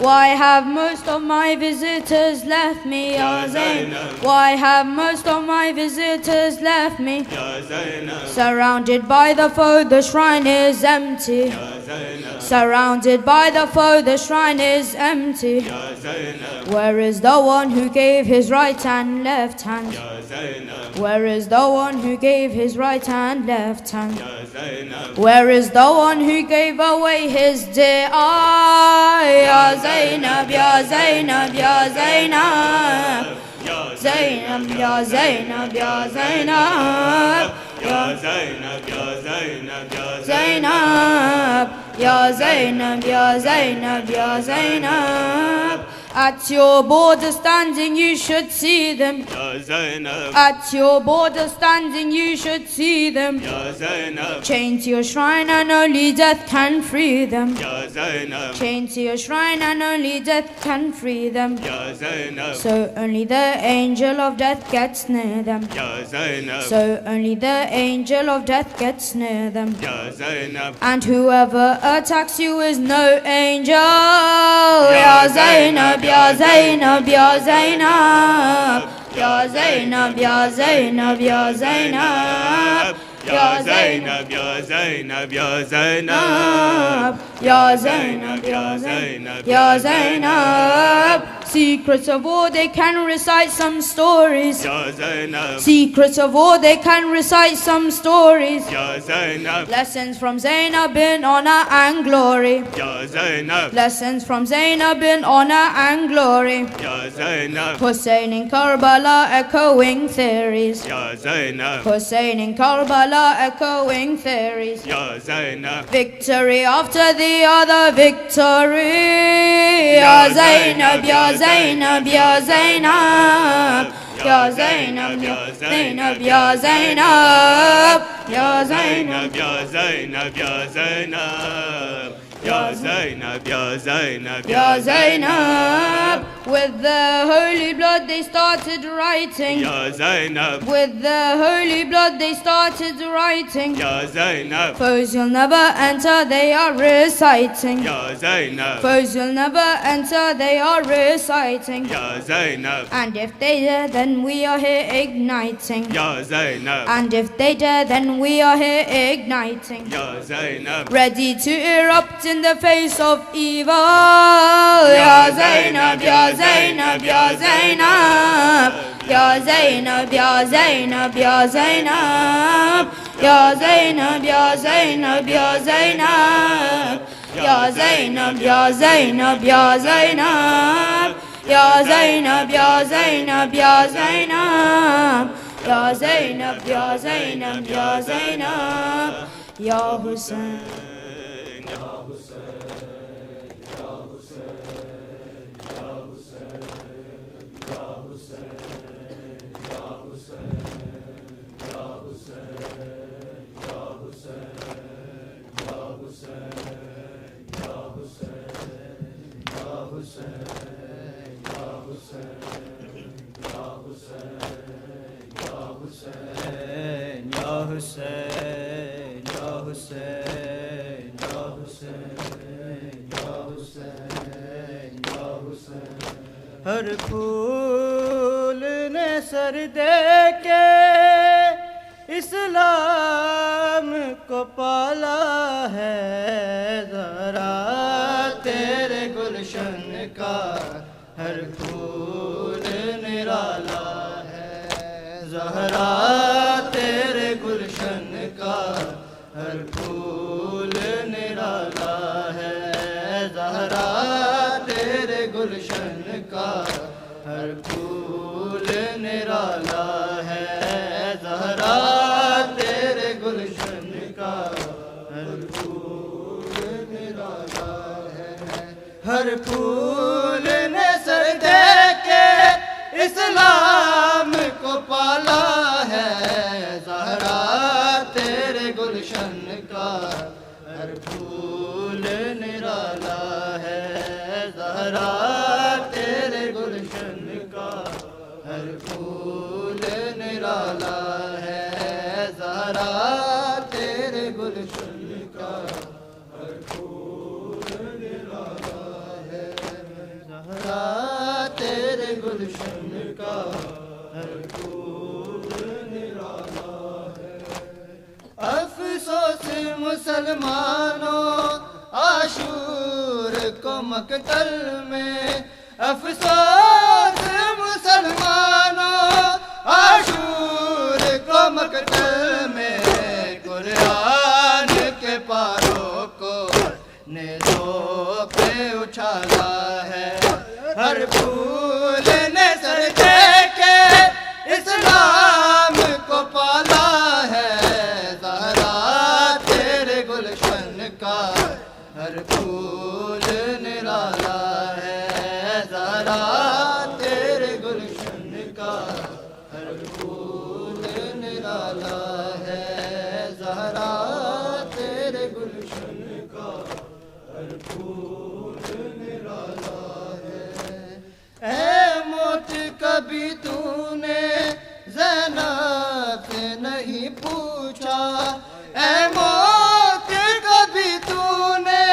Why have most of my visitors left me, Ya Zainab? Why have most of my visitors left me? Ya Zainab, Surrounded by the foe, the shrine is empty. Ya Zainab, Surrounded by the foe, the shrine is empty. Ya Zainab, Where is the one who gave his right and left hand? Ya Zainab, Where is the one who gave his right and left hand? Ya Zainab, Where is the one who gave away his dear eye? Ya Zainab, Ya Zainab, Ya Zainab. Ya Zainab, Ya Zainab, Ya Zainab. Ya Zainab, Ya Zainab, Ya Zainab, Ya Zainab, Ya Zainab, Ya Zainab. At your border standing, you should see them. Ya Zainab, At your border standing, you should see them. Ya Zainab, Chained to your shrine and only death can free them. Ya Zainab, Chained to your shrine and only death can free them. Ya Zainab, So only the angel of death gets near them. Ya Zainab, So only the angel of death gets near them. Ya Zainab, And whoever attacks you is no angel. Ya Zainab, Ya Zainab, Ya Zainab. Ya Zainab, Ya Zainab, Ya Zainab. Ya Zainab, Ya Zainab, Ya Zainab, Ya Zainab, Ya Zainab, Ya Zainab. Secrets of war, they can recite some stories. Ya Zainab, Secrets of war, they can recite some stories. Ya Zainab, Lessons from Zainab in honor and glory. Ya Zainab, Lessons from Zainab in honor and glory. Ya Zainab, Hussein in Karbala echoing theories. Ya Zainab, Hussein in Karbala echoing theories. Ya Zainab, Victory after the other victory. Ya Zainab, Ya Zainab, Ya Zainab. Ya Zainab, Ya Zainab, Ya Zainab. Ya Zainab. Ya Zainab, Ya Zainab, Ya Zainab, Ya Zainab, Ya Zainab. With the holy blood they started writing. Ya Zainab, With the holy blood they started writing. Ya Zainab, Foes you'll never enter, they are reciting. Ya Zainab, Foes you'll never enter, they are reciting. Ya Zainab, And if they dare, then we are here igniting. Ya Zainab, And if they dare, then we are here igniting. Ya Zainab, Ready to erupt in the face of evil. Ya Zainab, Ya Zainab, Ya Zainab. Ya Zainab, Ya Zainab, Ya Zainab. Ya Zainab, Ya Zainab, Ya Zainab. Ya Zainab, Ya Zainab, Ya Zainab. Ya Zainab, Ya Zainab, Ya Zainab. Ya Zainab, Ya Zainab, Ya Zainab. Ya Hussein. हर फूल ने sir दे के इस्लाम को पाला है ज़रा तेरे गुलशन का हर फूल निराला है ज़हरा तेरे गुलशन का हर फूल निराला है ज़हरा तेरे गुलशन का हर फूल निराला है ज़हरा तेरे गुलशन का हर फूल निराला है हर फूल ने सर दे के इस्लाम को पाला है ज़हरा तेरे गुलशन का हर फूल निराला है ज़हरा तेरे गुलशन का हर फूल निराला है ज़हरा तेरे गुलशन का हर फूल निराला है مسلمانوں عاشور کو مقتل میں افسوس مسلمانوں عاشور کو مقتل میں قرآن کے پاروں کو نیزوں پہ اچھالا ہے ہر پھول نے سر دے کے اسلام کو پالا ہے زہرا تیرے گلشن کا ہر پھول نرالا ہے زہرا تیرے گلشن کا ہر پھول نرالا ہے زہرا تیرے گلشن کا ہر پھول نرالا ہے اے موت کبھی تو نے زینب سے نہیں پوچھا اے موت کبھی تو نے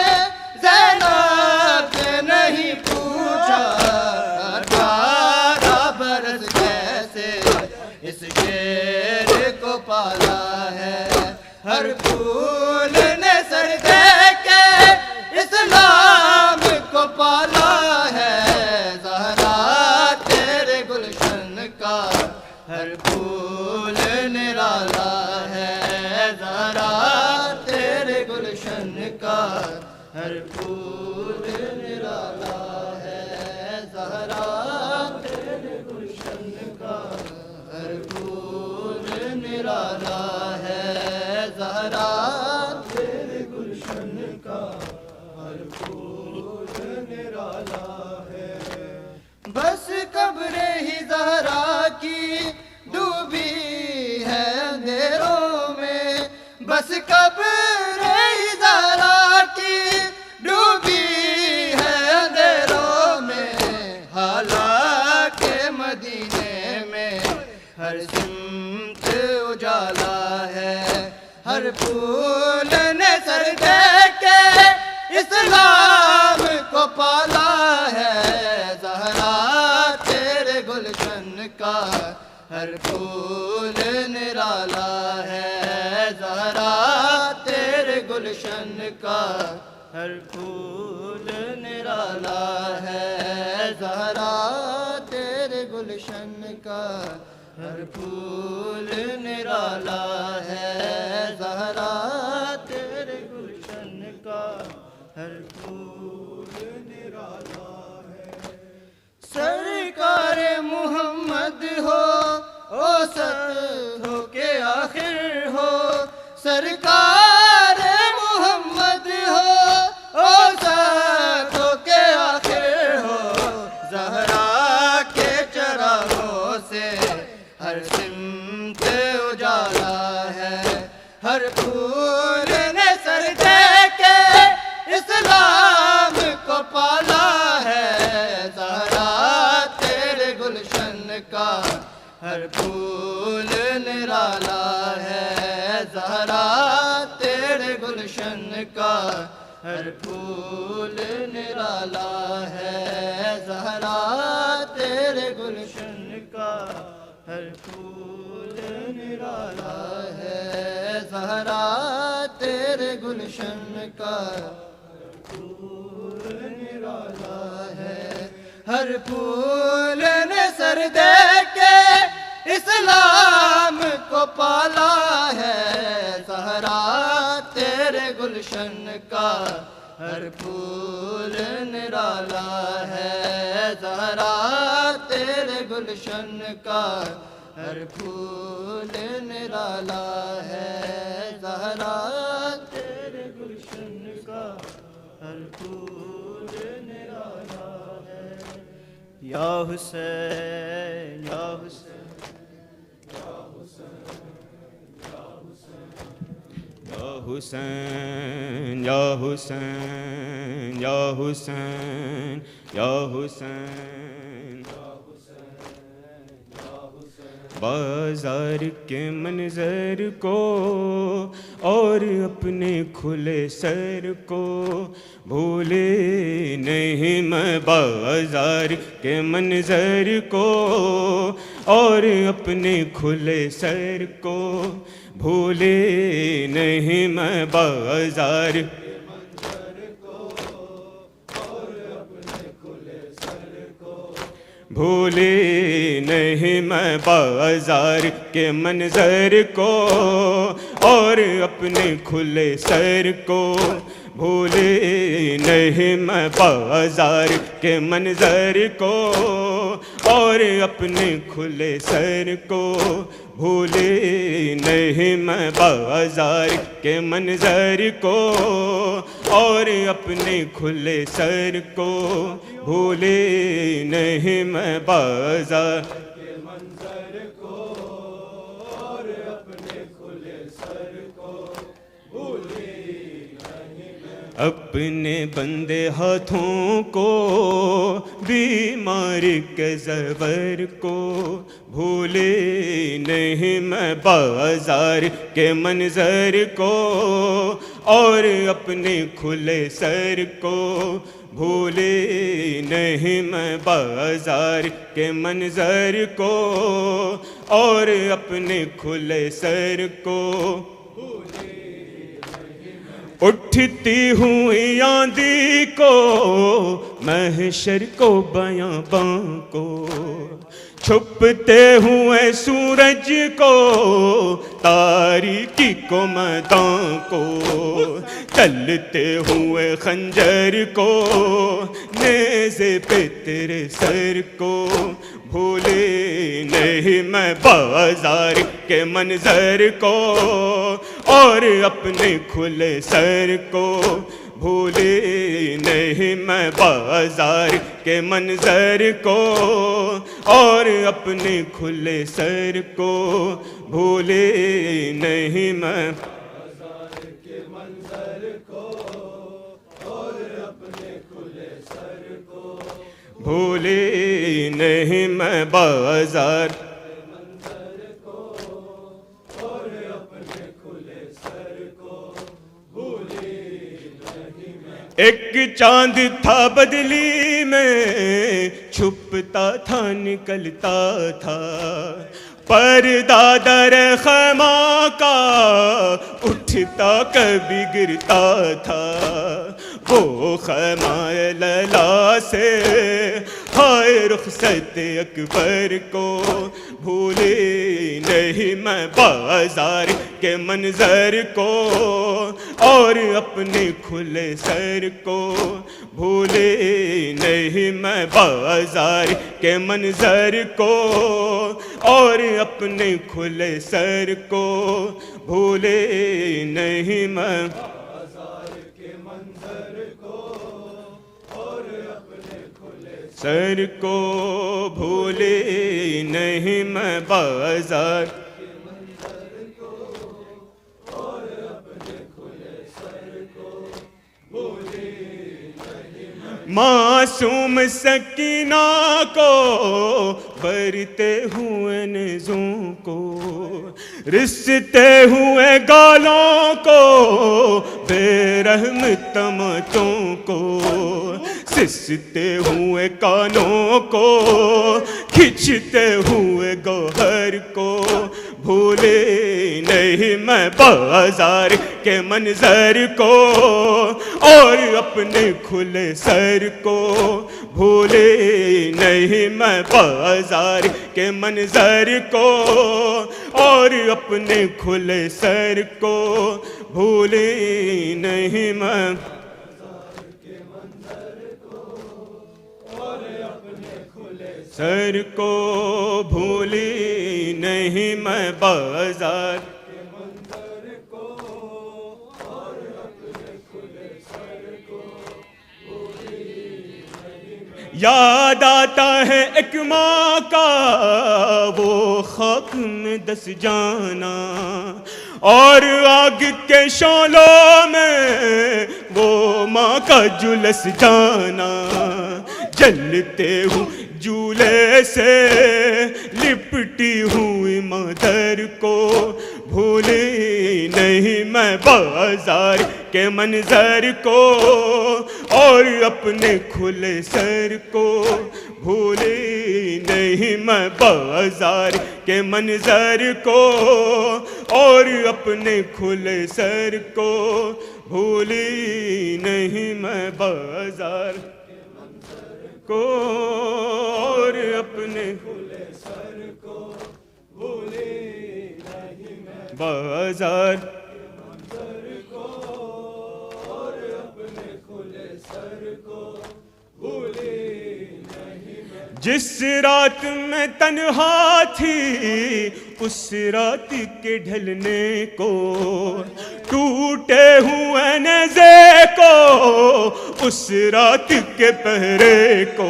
زینب سے نہیں پوچھا 18 برس کیسے اس شیر کو پالا ہے ہر پھول نے سر دے کے اسلام کو پالا ہے زہرا تیرے گلشن کا ہر پھول نرالا ہے زہرا تیرے گلشن کا ہر پھول نرالا ہے زہرا تیرے گلشن کا ہر پھول نرالا ہے زہرا تیرے گلشن کا ہر پھول نرالا ہے بس قبر ہی زہرا کی ڈوبی ہے اندھیروں میں بس قبر ہی زہرا کی ڈوبی ہے اندھیروں میں حالانکہ مدینے میں ہر سمت اجالا ہے ہر پھول نے سر دے کے اسلام کو پالا ہے زہرا تیرے گلشن کا ہر پھول نرالا ہے زہرا تیرے گلشن کا ہر پھول نرالا ہے زہرا تیرے گلشن کا ہر پھول نرالا ہے زہرا تیرے گلشن کا ہر پھول نرالا ہے سرکار محمد ہو اوسط ہو کے آخر ہو سرکار محمد ہو اوسط ہو کے آخر ہو زہرا کے چراغوں سے ہر سمت اجالا ہے ہر پھول نے سر دے کے اسلام کو پالا ہے زہرا تیرے گلشن کا ہر پھول نرالا ہے زہرا تیرے گلشن کا ہر پھول نرالا ہے زہرا تیرے گلشن کا ہر پھول نرالا ہے زہرا تیرے گلشن کا ہر پھول نرالا ہے ہر پھول نے سر دے کے اسلام کو پالا ہے زہرا تیرے گلشن کا ہر پھول نرالا ہے زہرا تیرے گلشن کا ہر پھول نرالا ہے زہرا تیرے گلشن کا ہر پھول نرالا ہے یا حسین یا حسین یا حسین یا حسین یا حسین یا حسین یا حسین بازار کے منظر کو اور اپنے کھلے سر کو بھولے نہیں میں بازار کے منظر کو اور اپنے کھلے سر کو بھولے نہیں میں بازار بھولے نہیں میں بازار کے منظر کو اور اپنے کھلے سر کو بھولے نہیں میں بازار کے منظر کو اور اپنے کھلے سر کو بھولے نہیں میں بازار کے منظر کو اور اپنے کھلے سر کو بھولے نہیں میں بازار کے منظر کو اور اپنے کھلے سر کو بھولے اپنے بندے ہاتھوں کو بیمار کے زبر کو بھولے نہیں میں بازار کے منظر کو اور اپنے کھلے سر کو بھولے نہیں میں بازار کے منظر کو اور اپنے کھلے سر کو اٹھتی ہوں آندھی کو محشر کو بیاباں کو چھپتے ہوئے سورج کو تاریکی کو میدان کو چلتے ہوئے خنجر کو نیزے پہ تیرے سر کو بھولے نہیں میں بازار کے منظر کو اور اپنے کھلے سر کو بھولے نہیں میں بازار کے منظر کو اور اپنے کھلے سر کو بھولے نہیں میں بازار کے منظر کو اور اپنے کھلے سر کو بھولے نہیں میں بازار ایک چاند تھا بدلی میں چھپتا تھا نکلتا تھا پردہ در خیمہ کا اٹھتا کبھی گرتا تھا وہ خیمہ لیلا سے ہائے رخصت اکبر کو بھولے نہیں میں بازار کے منظر کو اور اپنے کھلے سر کو بھولے نہیں میں بازار کے منظر کو اور اپنے کھلے سر کو بھولے نہیں میں بازار کے منظر کو اور اپنے کھلے سر کو بھولے نہیں میں بازار کے منظر کو اور اپنے کھلے سر کو بھولے معصوم سکینہ کو بھرتے ہوئے نیزوں کو رستے ہوئے گالوں کو بے رحم تماچوں کو سستے ہوئے کانوں کو کھچتے ہوئے گوہر کو بھولے نہیں میں بازار کے منظر کو اور اپنے کھلے سر کو بھولے نہیں میں بازار کے منظر کو اور اپنے کھلے سر کو بھولے نہیں میں بازار کے منظر کو اور اپنے کھلے سر کو بھولے نہیں میں بازار کے منظر کو اور اپنے کھلے سر کو یاد آتا ہے ایک ماں کا وہ خاک میں دس جانا اور آگ کے شعلوں میں وہ ماں کا جلس جانا جلتے ہوں جولے سے لپٹی ہوئی مادر کو بھولے نہیں میں بازار کے منظر کو اور اپنے کھلے سر کو بھولی نہیں میں بازار کے منظر کو اور اپنے کھلے سر کو بھولی نہیں میں بازار کے منظر کو اور اپنے کھلے سر کو بھولی نہیں میں بازار کے منظر کو اور اپنے کھلے سر کو بھولی نہیں میں جس رات میں تنہا تھی اس رات کے ڈھلنے کو ٹوٹے ہوئے نیزے کو اس رات کے پہرے کو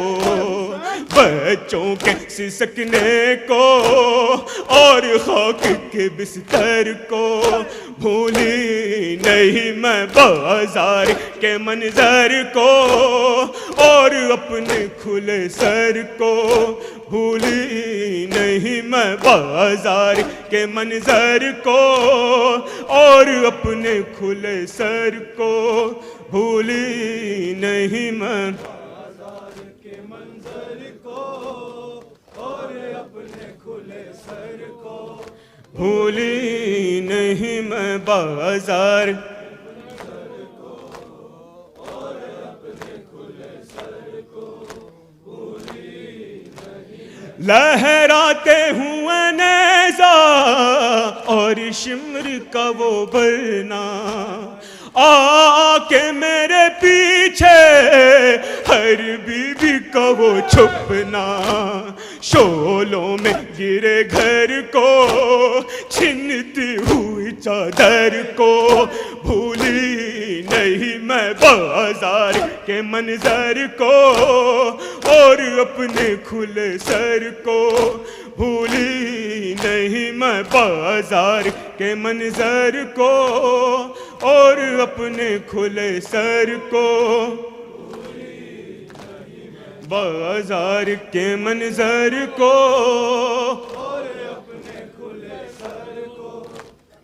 بچوں کے سسکنے کو اور خاک کے بستر کو بھولی نہیں میں بازار کے منظر کو اور اپنے کھلے سر کو بھولی نہیں میں بازار کے منظر کو اور اپنے کھلے سر کو بھولی نہیں میں بازار کے منظر کو اور اپنے کھلے سر کو بھولی نہیں میں بازار لہراتے ہوئے نیزا اور شمر کا وہ برنا آ کے میرے پیچھے ہر بیوی کا وہ چھپنا شولوں میں گرے گھر کو چھنتی ہوئی چادر کو بھولی نہیں میں بازار کے منظر کو اور اپنے کھلے سر کو بھولی نہیں میں بازار کے منظر کو اور اپنے کھلے سر کو بازار کے منظر کو اور اپنے کھلے سر کو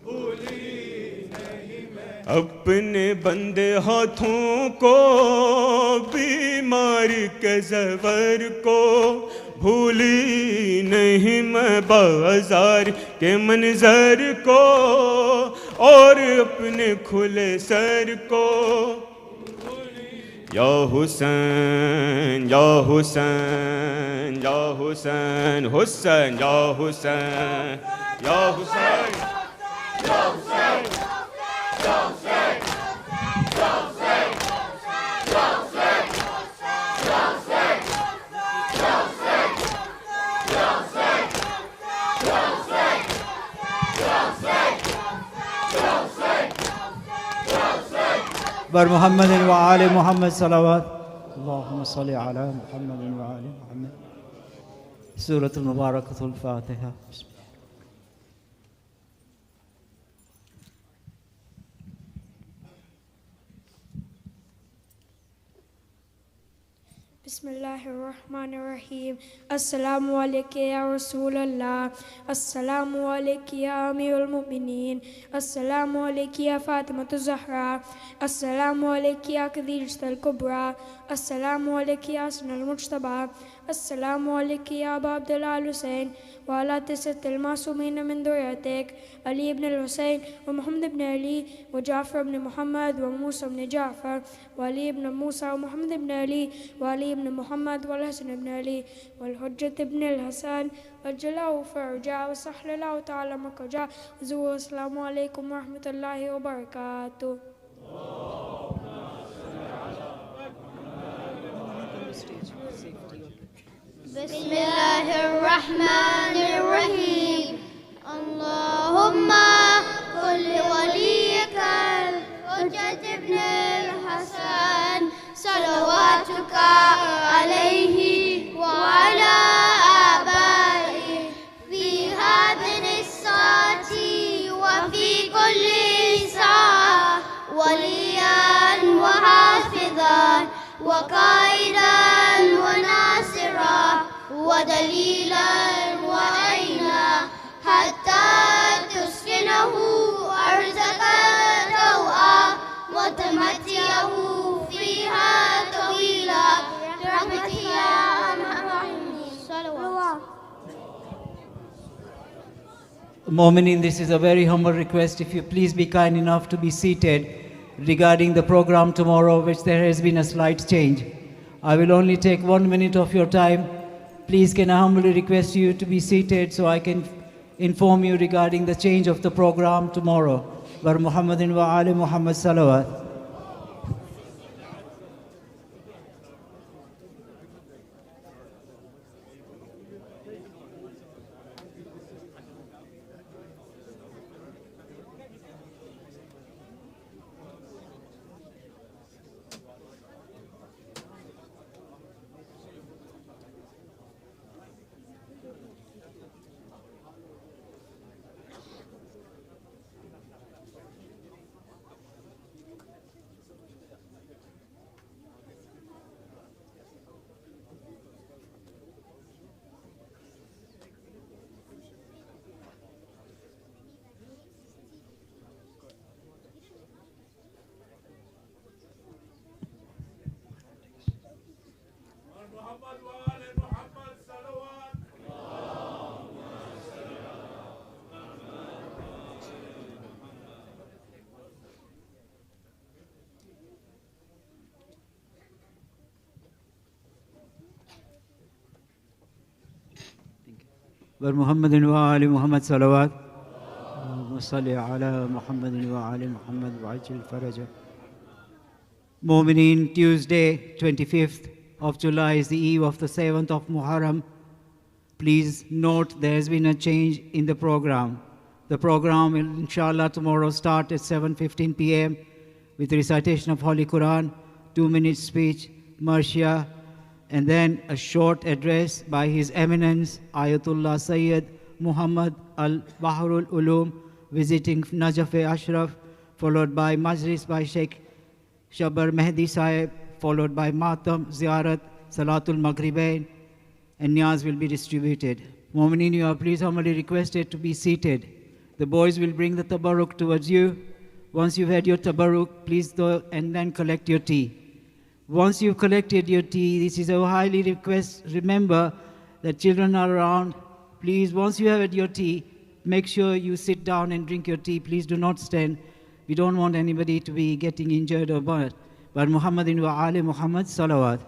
بھولی نہیں میں اپنے بندے ہاتھوں کو بیمار کے زور کو بھولی نہیں میں بازار کے منظر کو اور اپنے کھلے سر کو یا حسین یا حسین یا حسین حسین یا حسین یا حسین یا حسین یا حسین یا حسین یا حسین بر محمد وآل محمد صلوات اللهم صل على محمد وآل محمد سورة المباركة الفاتحة بسم الله الرحمن الرحيم السلام عليك يا رسول الله السلام عليك يا أمير المؤمنين السلام عليك يا فاطمة الزهراء السلام عليك يا خديجة الكبرى السلام عليك يا حسن المجتبى السلام عليك يا أبا عبد الله الحسين وعلى 9 المعصومين من ذريتك علي بن الحسين ومحمد بن علي وجعفر بن محمد وموسى بن جعفر وعلي بن موسى ومحمد بن علي وعلي بن محمد والحسن بن علي والحجة بن الحسن وجله فرجا وسهل الله تعالى مكرجا وزور. السلام عليكم ورحمة الله وبركاته. بسم الله الرحمن الرحيم اللهم كن لوليك الحجة بن الحسن صلواتك عليه وعلى آبائه في هذه الساعة وفي كل ساعة وليا وحافظا وقائدا وناصرا ودليلا وعينا حتى تسكنه أرزك Mominin, this is a very humble request. If you please be kind enough to be seated regarding the program tomorrow, which there has been a slight change. I will only take 1 minute of your time. Please can I humbly request you to be seated so I can inform you regarding the change of the program tomorrow. Bar Muhammadin wa Ali Muhammad salawat. Bar Muhammadin wa Ali Muhammad salawat. Allahumma salli ala Muhammadin wa Ali Muhammad wa ajil faraja. Mu'mineen, Tuesday, 25th of July is the eve of the 7th of Muharram. Please note there has been a change in the program. The program will inshallah tomorrow start at 7:15 p.m. with recitation of Holy Quran, 2-minute speech, Marshia, and then a short address by His Eminence Ayatollah Sayyid Muhammad al-Bahrul Ulum visiting Najaf-e-Ashraf, followed by Majlis by Sheikh Shabbar Mehdi Sahib, followed by Matam, Ziyarat, Salatul Maghribain, and Niyaz will be distributed. Mu'mineen, you are please humbly requested to be seated. The boys will bring the tabarruk towards you. Once you've had your tabarruk, please go and then collect your tea. Once you've collected your tea, this is a highly request. Remember that children are around. Please, once you have had your tea, make sure you sit down and drink your tea. Please do not stand. We don't want anybody to be getting injured or burnt. But Muhammadin wa Ali Muhammad salawat.